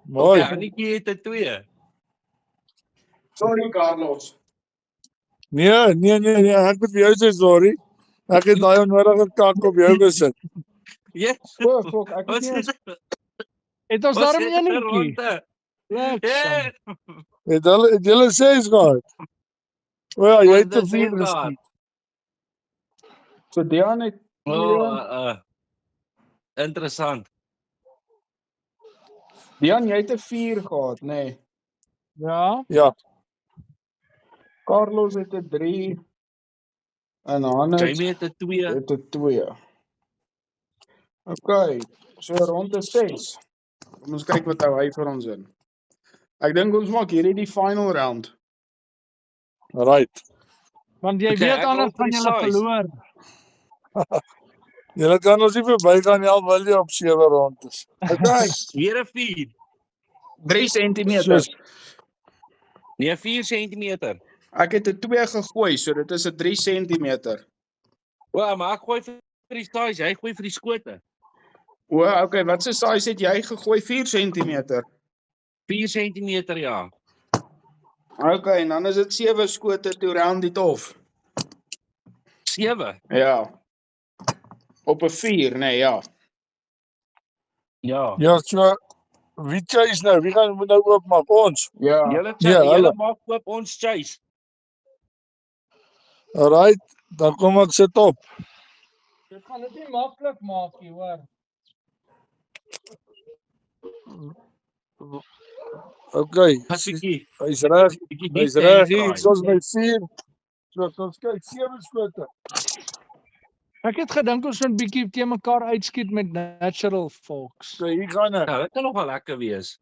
Mooi. Ja, Annetjie het 'n 2. Sorry Carlos. Nee, ek moet vir jou sê sorry. Ek het daai onnodige kak op jou gesit. Yes. O, fok, ek Ons het nie het Het ons daarom enetjie? ronde. Lekker. Het julle 6 gehad? O ja, jy het te Ons 4 6 gehad. geskiet. so Dean het Interessant. Dean, jy het 'n 4 gehad, nê. Nee. Ja, Ja, Carlos het 'n 3 en Hannes Jamie het 'n 2. het 'n 2. Okay, so ronde 6. Kom ons kyk wat hou hy vir ons in. Ek dink ons maak hierdie die final round. right. Want jy Okay, weet ek anders wil gaan julle precise. verloor. Julle kan ons nie verby gaan nie, al wil jy op 7 rondes. Okay, Weer 'n 4. 3 centimeter. Soos, Nee, 4 centimeter. Ek het 'n 2 gegooi, so dit is 'n 3 centimeter. O, maar ek gooi vir die size, jy gooi vir die skote. O, okay, wat se size het jy gegooi? 4 centimeter. 4 centimeter, ja. Okay, en dan is dit 7 skote toe round dit off. 7. Ja. Op 'n 4, nee, ja. Ja. ja, so, wie chase nou? Wie gaan moet nou oopmaak? Ons. Ja. Julle Ja, julle hulle. maak oop ons chase. Alright, dan kom ek sit op. Dit gaan dit nie maklik maak nie, hoor. Okay, Hasiekie. hy's reg. Bietjie Hy's diep reg draai. hier, soos my 4. So, ons kyk 7 skote. Ek het gedink ons moet bietjie teen mekaar uitskiet met natural folks. So hier gaan ek. Nou, dit kan nog wel lekker wees.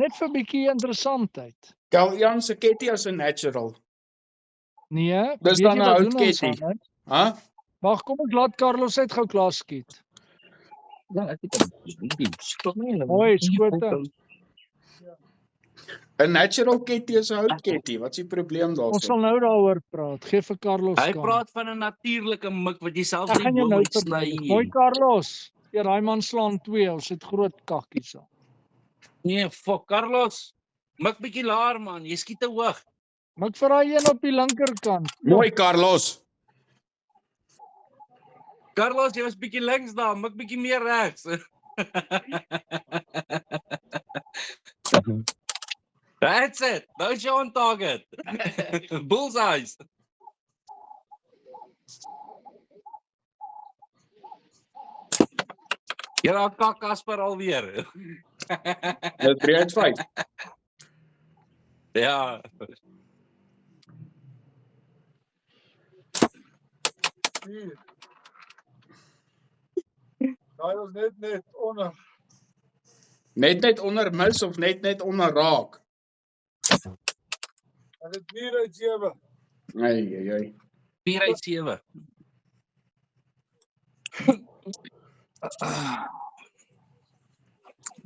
Net vir bietjie interessantheid. Jan se ketty as 'n natural. Nee, Dis weet dan jy 'n wat hout doen ons ketty. dan, hè? Huh? Wag, kom ek laat Carlos uit gou klaar skiet. Ja, ek het stop nie. Hoi, skote. 'n Natural ketty is 'n hout ketty. Wat is die probleem Ons daarso? sal nou daaroor praat. Geef vir Carlos Hy kans. praat van 'n natuurlike mik wat jy selfs Ek nie gaan jou boom nou uitsny vertel. Hoi nie. Carlos. Ja, daai man slaan 2. Ons het groot kakkies al. Nee, fuck Carlos. Mik bietjie laer man, jy skiet te hoog. Mik vir daai een op die linkerkant. Mooi, Carlos. Carlos, jy was bietjie links daar, mik bietjie meer regs. That's it. That's your on target. Bullseyes. Jy raak kak Kasper alweer. Dit 3 uit 5. Ja. Hier. Daai was net onder. Net onder mis of net onder raak. Ek het 4 uit 7. Ai. 4 uit 7.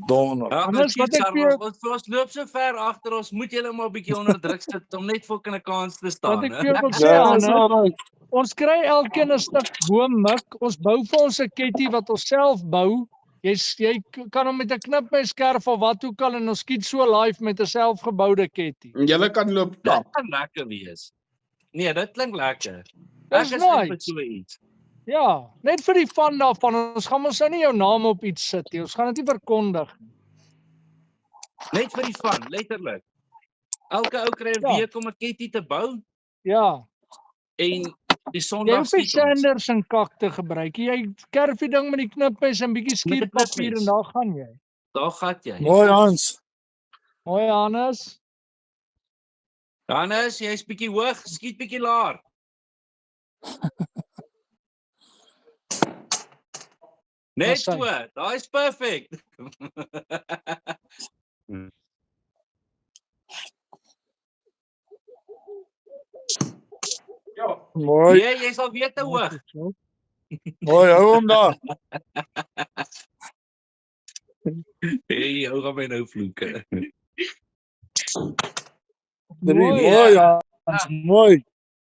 Donder. Ja, Anders wat ek vir jou- ons loop so ver agter, ons moet julle maar 'n bietjie onder druk sit om net vir 'n kans te staan. Wat ek hè. vir jou wil sê, Ja, is Anne, alright. ons kry elkeen 'n stuk boommik. Ons bou vir ons 'n ketty wat ons self bou. Jy kan hom met 'n knipmeskerf of wat ook al en ons skiet so live met 'n selfgeboude ketty. En julle kan loop Dit tap. kan lekker wees. Nee, dit klink lekker. Dis Ek is in vir nice. so iets. Ja, net vir die van daarvan. Ons gaan mos nou nie jou naam op iets sit nie. Ons gaan dit nie verkondig nie. Net vir die van, letterlik. Elke ou kry 'n Ja. week om 'n ketty te bou Ja, en die jy Sondag hoef nie skiet ons. sanders en kak te gebruik. Jy kerf die ding met die knipmes en bietjie Met 'n skierpapier knipmes. en daar gaan jy. Daar gat jy. Mooi Hans. Hoi Hannes. Hannes, jy's bietjie hoog, skiet bietjie laer. Net Dis hy. so, daai's perfek. Ja. Mooi. Nee, jy sal weet te hoog. Mooi, hou hom daar. Hey, ou gaan my nou vloek. 3. Mooi, Mooi Hans. Mooi.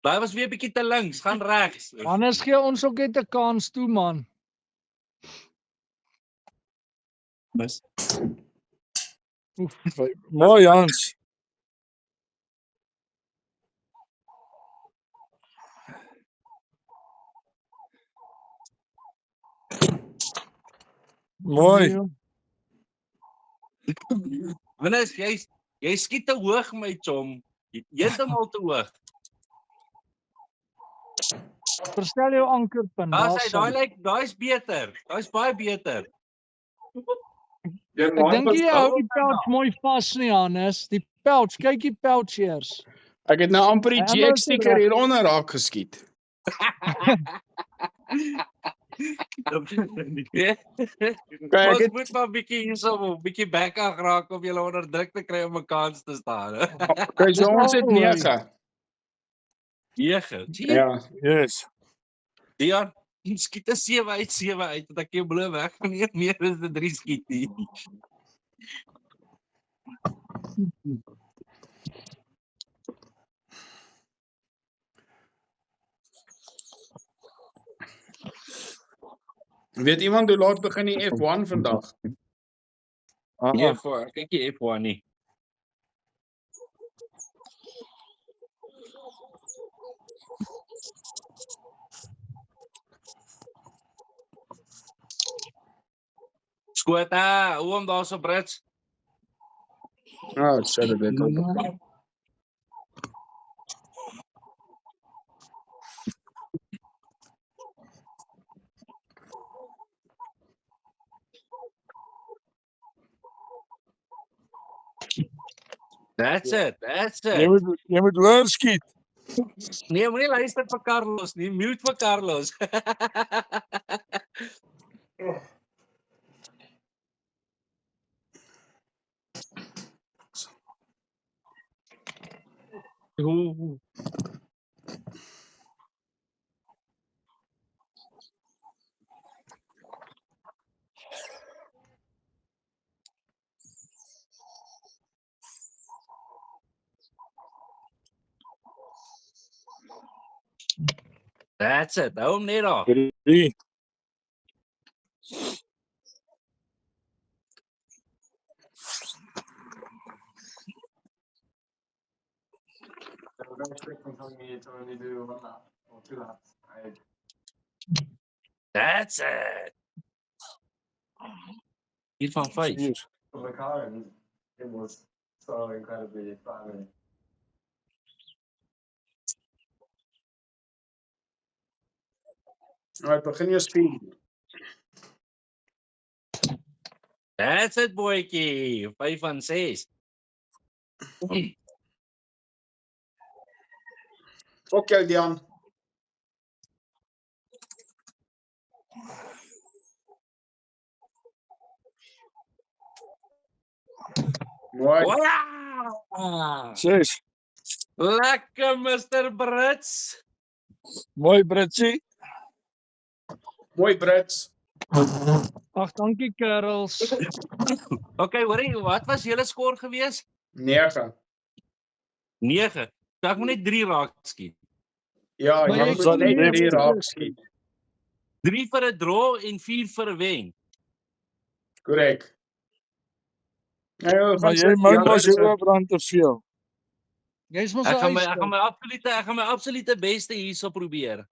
Daai was weer bietjie te links, gaan regs. Hannes gee ons ook net 'n kans toe man. Mis. Mooi Hans. Mooi. Wanneer jy skiet te hoog my chom. Heeltemal te hoog. Verstel jou ankerpunt. Daar's Daar hy, sy. daai's beter. Daai's baie beter. Ek dink jy hou die pouch mooi vas nie Hannes. Die pouch, kyk die pouch eers. Ek het nou amper die Hy anders GX sticker reg. hieronder raak geskiet. Kyk, ek Ons het moet maar 'n bietjie hierso 'n bietjie back-up raak om julle onder druk te kry om 'n kans te staan. kyk so ons het 9. 9. Ja. Yes. Dion, skiet 'n 7 uit 7 uit, dat ek jou beloof weg gaan nie meer as 'n 3 skiet nie. Weet iemand hoe laat begin die F1 vandag? Nee, ek kyk nie F1 nie. Skota, hoe om daar so Brits? Ah, shit, dit weet ek. That's it. Jy moet hoor skiet. Nee, moenie luister vir Carlos nie, mute vir Carlos. Ooh. That's it. Hou hom net daar. 3. That's it. Hier van 5. 4. For the car, and it was so incredibly fun. Alright, begin jou speel. That's it, boytjie. 5 van 6. Fok jou, Dian. Mooi. Wow! 6. Lekker, Mr. Brits. Mooi Britsie. Mooi, Brits. Ag, dankie kerels. Okay, hoorie, wat was julle skoor gewees? 9. 9. So ek moet net 3 raak skiet. Ja, Maar jy jy moet kan net nie 3 meer raak skiet. skiet. 3 vir 'n draw en 4 vir 'n wen. Korrek. Ja, jy Maar jy moet mos jou oorbrand te veel. Jy's mos Ek al gaan my absolute beste hierso probeer.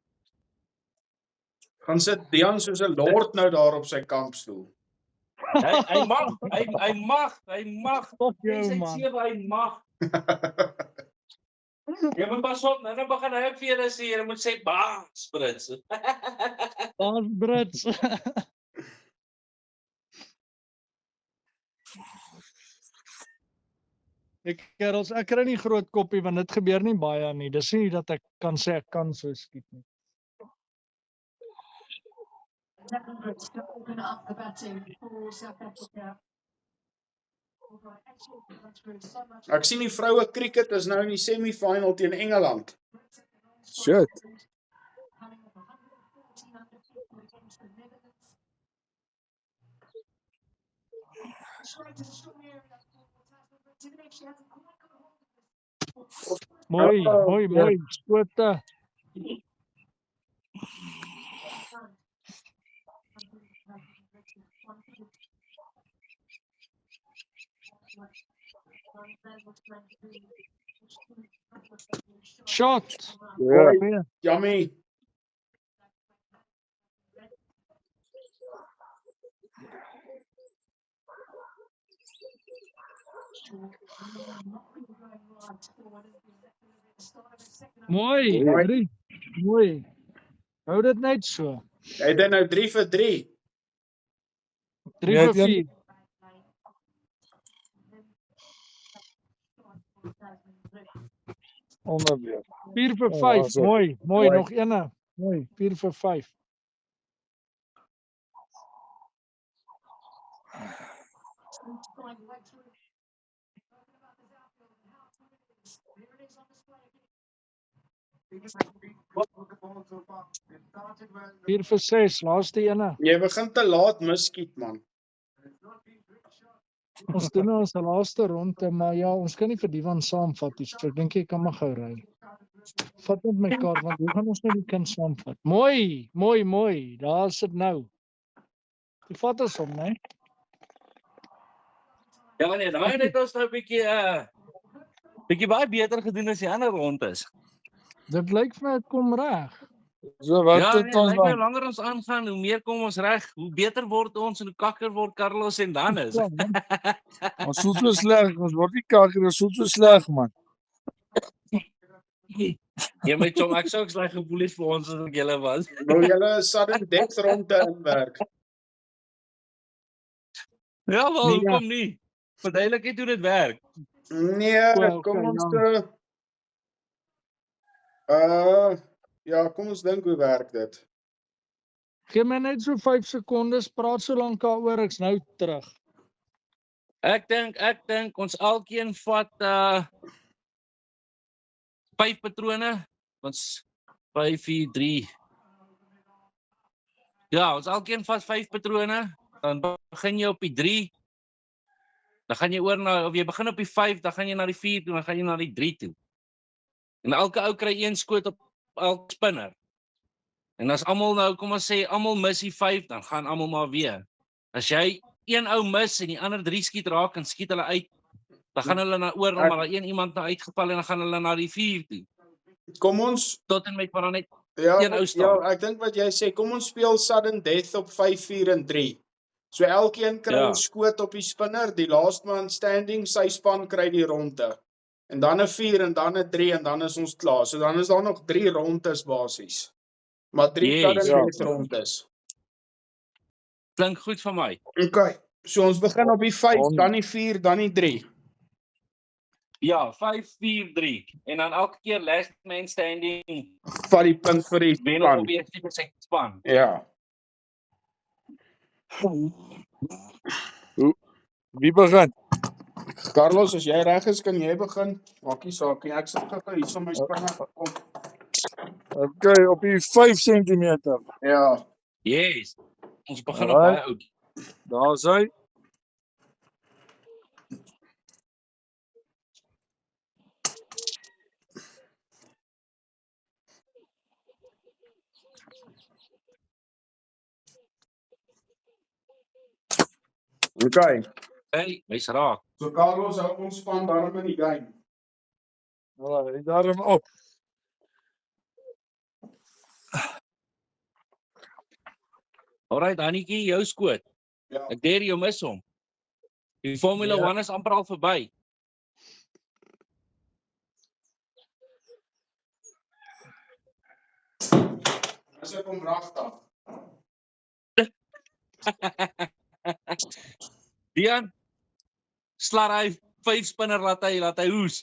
gaan sit Dian soos 'n lord nou daar op sy kampstoel. Hy mag. Stop Hy jou sê man. 7, hy mag. Jy moet pas op, nou begin hy vir julle sê, jy moet sê baas, Brits. Baas Brits. Kerels, ek kry nie groot koppie want dit gebeur nie baie nie. Dis nie dat ek kan sê ek kan so skiet nie. Brits to open up the batting for South Africa. Ek sien die vroue cricket is nou in die semi-final teen Engeland. Shit. Mooi, skote. Shot. Ja. Yummy. Mooi. Mooi. Hou dit net so. Hy het nou 3 vir 3. 3 Ja, vir 4. Onderweer. 4 vir Oh, 5. was het. Mooi, nog ene. Mooi, 4 vir 5. 4 vir 6, laaste ene. Jy begin te laat miskiet man. Ons doen nou ons laaste ronde, maar ja, ons kan nie vir die van saamvat nie. So ek dink jy kan maar gou ry. Vat net my kaart want hoe gaan ons nou die kind saamvat? Mooi, mooi, mooi. Daar sit nou. Die vat ons hom, né? Ja nee, daai het ons nou 'n bietjie baie beter gedoen as die ander rondes. Dit lyk vir my dit kom reg. So wat Ja, het nee, ons lyk my dan? langer ons aangaan, hoe meer kom ons reg, hoe beter word ons en hoe kakker word Carlos en Dannes. Ja, man. Ons voel so sleg, ons word nie kakker, ons voel so sleg man. Jy my chom, ek sou ook sleg gevoel het vir ons as ek julle was. Wil julle sudden death ronde inwerk? Ja, wel, Nee, hoekom nie? Verduidelik net hoe dit werk. Nee, Wel, kom okay, ons ja, kom ons dink hoe werk dit. Gee my net so 5 sekondes, praat so lank daaroor, ek's nou terug. Ek dink ons alkeen vat 5 patrone. Ons 5, 4, 3. Ja, ons alkeen vat 5 patrone. Dan begin jy op die 3. Dan gaan jy oor na, of jy begin op die 5, dan gaan jy na die 4 toe, dan gaan jy na die 3 toe. En elke ou kry 1 skoot op elke spinner. En as almal nou, kom ons sê, almal mis die 5, dan gaan almal maar weer. As jy een ou mis en die ander 3 skiet raak en skiet hulle uit, dan gaan hulle na oor, maar daar een iemand nou uitgeval en dan gaan hulle na die 4 toe. Kom ons Tot en met waar dan net ja, een ou staan. ek dink wat jy sê, kom ons speel sudden death op 5, 4 en 3. So elkeen kry Ja. 'n skoot op die spinner, die last man standing, sy span kry die ronde. En dan 'n 4 en dan 'n 3 en dan is ons klaar. So dan is daar nog 3 rondes basies. Maar 3 Yes. sudden Ja. death rondes. Klink goed vir my. Okay. So ons begin op die 5, On- dan die 4, dan die 3. Ja, 5, 4, 3. En dan elke keer last man standing Vat die punt vir die wen span. op die eerste sy span. Ja. Wie begin? Carlos, as jy reg is, kan jy begin. Maak nie saak nie. Ek sit gou hier so my spanne kom. Okay, op die 5 cm. Ja. Yes. Ons begin op Alright. baie oud. Daar is hy. Okay. Hey, hy's raak. So Carlos hou ons span daarom in die game. Hy daarom op. Alright, Hannetjie, jou skoot. Ja. Ek dare jou mis hom. Die Formula Ja. 1 is amper al verby. As ek hom regtig. Dian, slaat hy 5 spinner laat hy hoes.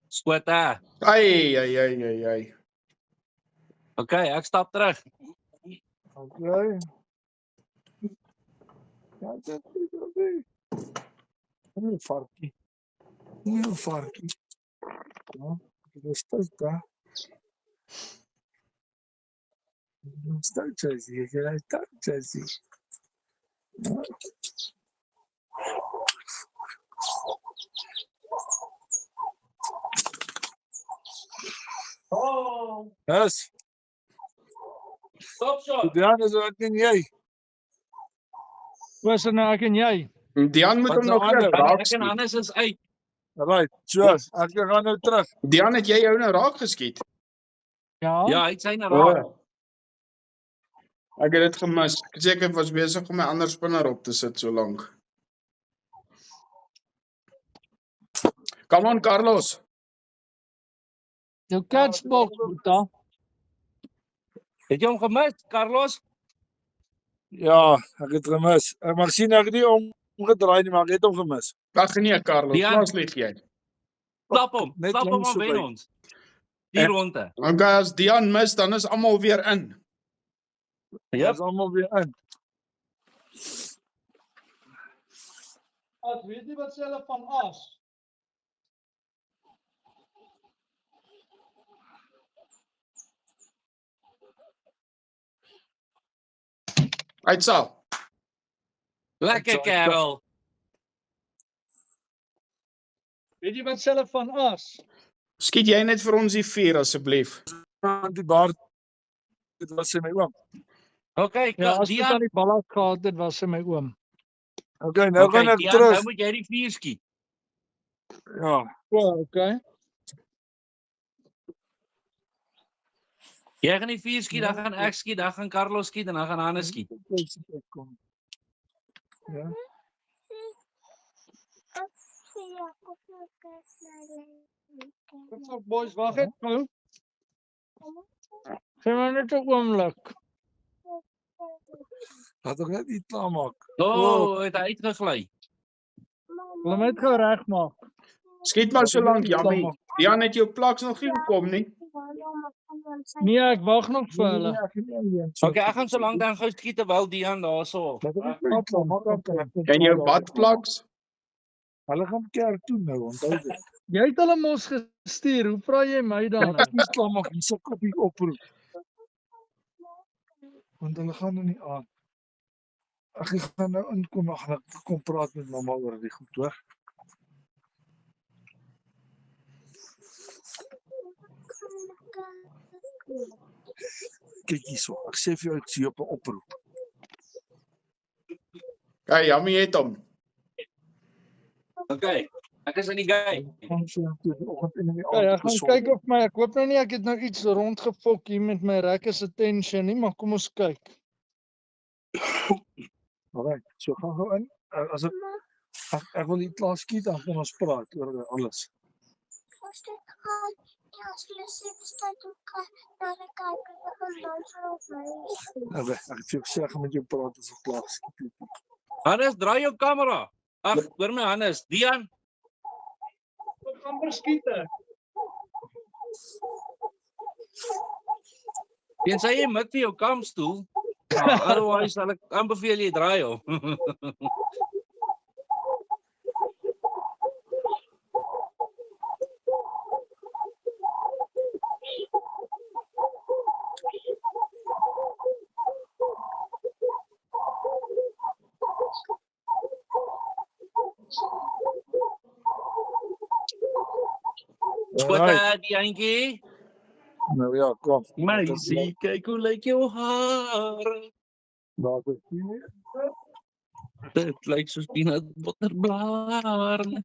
Skoota. Ai. Okay, ek stap terug. Okay. Ja, dit is okay. Nie varkie. Nie varkie. Ja, dit is stout daar. Stout Chelsea, jy is stout Chelsea. Ja. Oh, Yes, stop shot. Dian is wat doen jy? Was nou ek en jy? Dian moet Wat hom nou nog net ander? raak Ek en skiet. Hannes is uit. Right, so, ek gaan nou terug. Dian, het jy jou nou raak geskiet? Ja. Ja, hy het syne raak. Ek het dit gemis. Ek het seker was besig om my ander spinner op te sit so lank. Come on, Carlos. Jou catchbox, Boeta. Het jy hom gemis, Carlos? Ja, ek het gemis. Maar sien ek het nie omgedraai nie, maar ek het hom gemis. Ag nee, Carlos, Dian. plaas lieg jy. Klap hom Net aan langs wen verby. ons. Die ronde. Okay, as Dian mis, dan is almal weer in. Ja. Ons almal weer in. As weet jy wat sê hulle van as? Uitsal. Lekker kerel. Weet jy wat sê hulle van as? Skiet jy net vir ons die 4 asseblief. Want die baard, dit was sy my oom. Okay, Ja, as jy aan Dian. die bal gehad het, was sy my oom. Okay, nou gaan ek Dian, terug. nou moet jy die 4 skiet. Ja, O, okay. Jy gaan die 4 skiet, dan gaan ek skiet, dan gaan Carlos skiet en dan gaan Hannes skiet. kom. Ja. What's up, boys? Wag net gou. Gee my net 'n oomblik. Laat ek net iets klaarmaak. Het hy uitgegly. Hulle moet dit gou regmaak. Skiet maar so lank, Jammie. Dian het jou plaks nog nie gekom nie. Nee, ek wag nog vir hulle. Okay, ek gaan so lank dan gou skiet terwyl Dian daarso. Laat ek net iets klaarmaak. En jou badplaks? Hulle gaan kerk toe nou, onthou dit. Jy het hulle mos gestuur. Hoe vra jy my dan? Ek moet klaarmaak, hier se kopie oproep. Want hulle gaan nou nie aan. Ek gaan nou inkom, dan gaan ek kom praat met mamma oor die goed, hoor. Kyk hierso, ek sê vir jou ek sien op 'n oproep. Kyk, Jammie het hom. Okay, ek is in die game. Gaan so toe die oggend in die Ja, ek gaan kyk of my ek hoop nou nie ek het nou iets rondgefok hier met my rackers attention nie, maar kom ons kyk. Alright, so gaan gou in. As ek wil nie klaar skiet, dan gaan ons praat oor alles. Nou, ek het vir jou gesê ek gaan met jou praat as ek klaar skiet. Hannes, draai jou kamera. Ag, hoor my Hannes, Dian. Ek gaan verskiet. Tensy jy mik vir jou kampstoel. Otherwise sal ek aanbeveel jy draai hom. Skote, Diantjie. Nou ja, kom. Meisie, kyk hoe lyk jou hare. Daar is nie. Dit lyk soos peanut butter blare.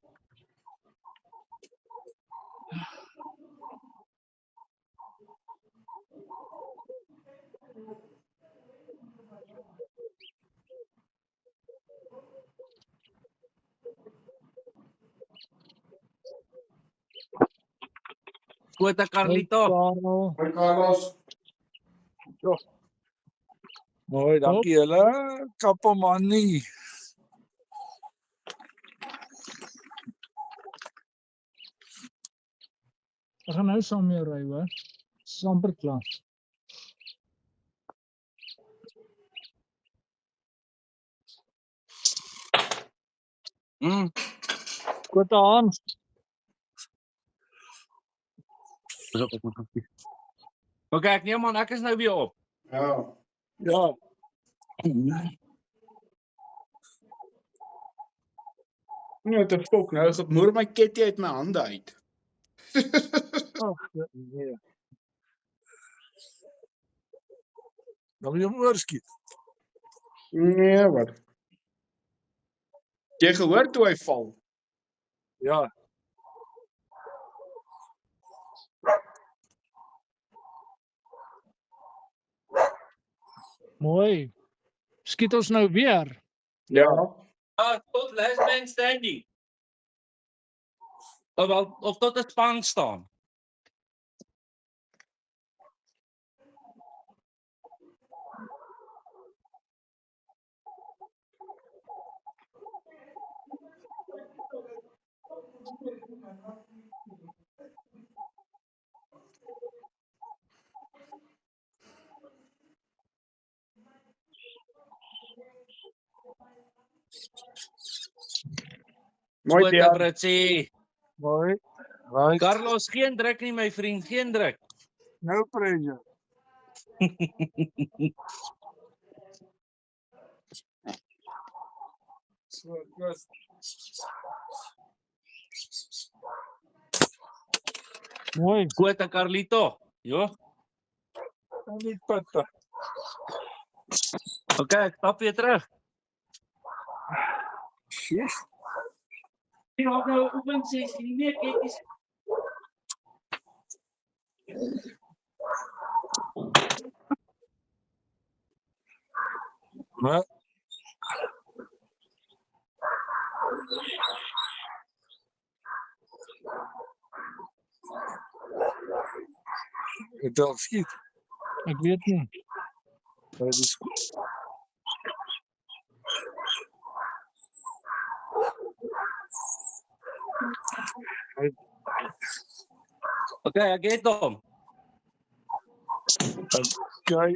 Skote, Carlito. Hoi Carlos. Mooi, dankie julle. Kap hom aan nie. Ek gaan nou saam mee ry, hoor. Samper klaar. Skote Hans. Okay, ek neem aan, ek is nou weer op. Ja. Ja, Nee, te fok, nou moer my ketty uit my hande uit. ag, nee. Dan moet jy hom oorskiet. Nee, wat? Jy gehoor toe hy val? Ja, Mooi. Skiet ons nou weer. Ja. Tot last man standing. Of tot 'n span staan. Mooi Skote Dejan. Britsie. Mooi. Right. Carlos, geen druk nie my vriend, geen druk. No pressure. So, just Mooi. Skote Carlito. Jo. nie patta. Okay, ek stap weer terug. Shit. Ek maak nou oefen 16 nee, kykies. Maar het al skiet. Ek weet nie. Dit is goed. Okay, ek het hom. Okay.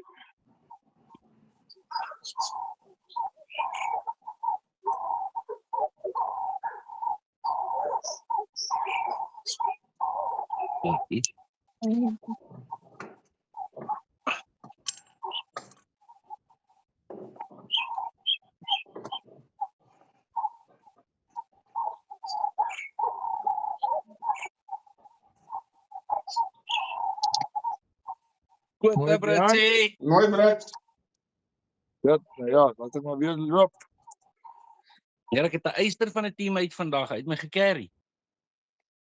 Skote Mooi, Britsie. Mooi Brit. Ja, laat ek maar weer loop. Ja, ek het 'n eyster van 'n team uit vandag uit my gecarry.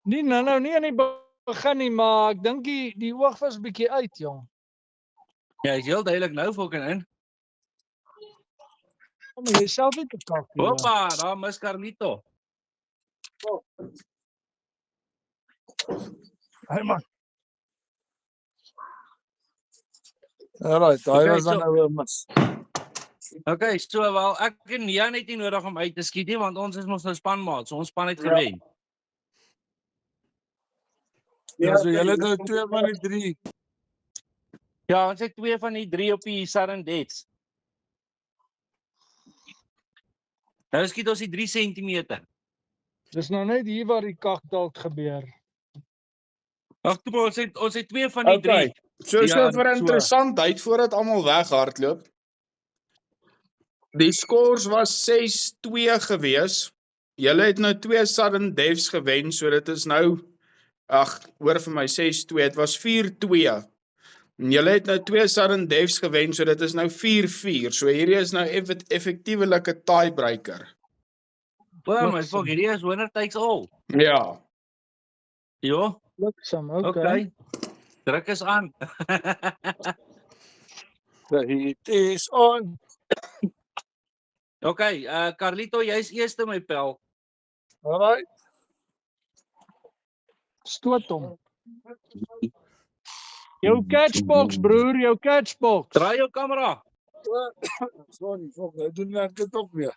Nie nou nie aan die begin nie, maar ek dink die oog was bietjie uit, jong. Ja, is heel duidelik nou volgens in. Kom jy self nie te kak nie. Hoppa, daar mis Carlito. Hey man. Alright, daai Okay, was dan so- nou 'n mis. Okay, so wel ek en Jan het nie nodig om uit te skiet nie want ons is mos nou spanmaat, so ons span het gewen. Ja, so julle het nou 2 van die 3. Ja, ons het 2 van die 3 op die sudden deaths. Nou skiet ons die 3 centimeter. Dis nou net hier waar die kak dalk gebeur. Ag, toe maar, ons het 2 van die 3. Okay. So Ja, vir so. interessantheid voordat almal weghardloop. Die scores was 6-2 gewees. Julle het nou 2 sudden deaths gewen, so dit is nou hoor vir my 6-2. Dit was 4-2. En julle het nou 2 sudden deaths gewen, so dit is nou 4-4. So hierdie is nou effektiewelik 'n tiebreaker. O, my fok, hierdie is winner takes all. Ja. Jo, Bliksem, okay. okay. Druk is aan. The heat is on. Okay, Carlito, jy's eerste my pel. Alright. Stoot hom. Jou catchbox broer, jou catchbox. Draai jou kamera. Sorry, fok, nou doen ek dit ook weer.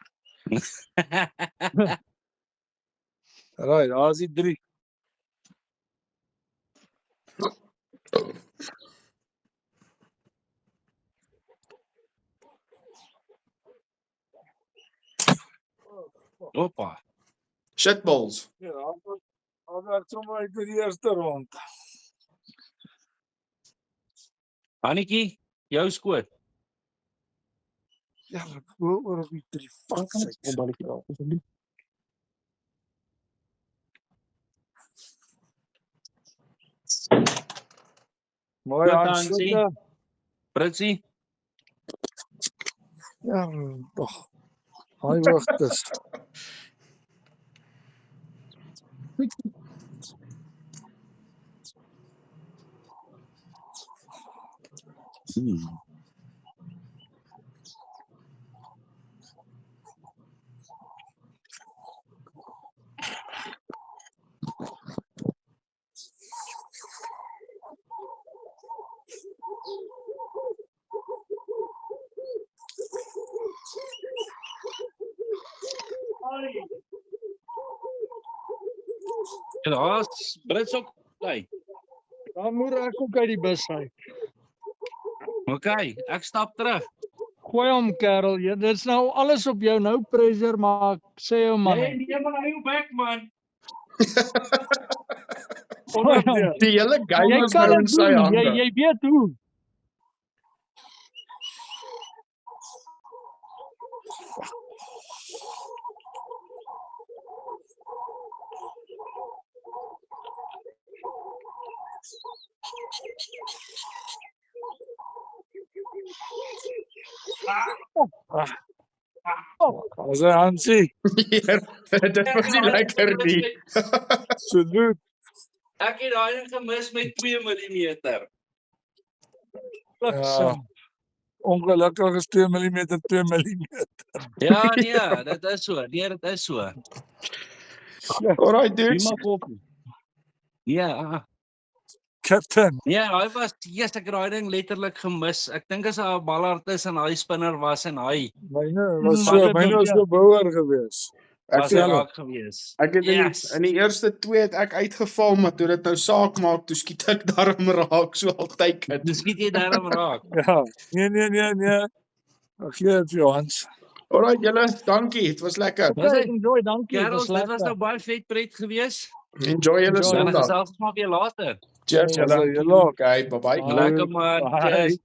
Alright, daar is die 3. Hoppa. Shitballs. Ja, al werk sommer uit die eerste rond. Hannetjie, jou skoot. Ja, ek hoor oor op die 3. Fuck sake. Mooi Goed, aan Hansie. Britsie. Ja, toch. Hy wacht is. En daar's Brits ook by. Dan moet ek ook uit die bus uit. Okay, ek stap terug. Gooi hom kerel, dit is nou alles op jou nou pressure, maar ek sê jou man. Nee, maar hou jou bek man. Gooi hom. Die hele game Jy is kan nou in dit sy doen, hande. jy weet hoe. As hy Hansie, Dit was nie lekker nie. salute. Ek het daai ding gemis met 2 mm. Bliksem. Ongelukkig is 2 mm 2 mm. Ja, nee, dit is so. Nee, dit is so. Alright dudes. Prima koppie. Ja, Captain. ja, hy was yes, ek het daai ding letterlik gemis. Ek dink as hy 'n ballard is en hy spinner was en hy Myne was so bouer gewees. Ek was het, raak gewees. ek het in die eerste 2 het ek uitgeval, maar toe dit nou saak maak, toe skiet ek darm raak so altyd. Dis skiet jy daarom raak. Ja, nee. Ek gee dit vir jou Hans. Alright julle, dankie. Dit was lekker. Okay, enjoy, dankie. Kerels, Dis dit was lekker. nou baie vet pret gewees. Enjoy julle Enjoy. Dan Sondag. gesels ons maar weer later. Cheers Ja, julle. julle. Okay, bye bye. Bye. Lekker man. Bye. Cheers.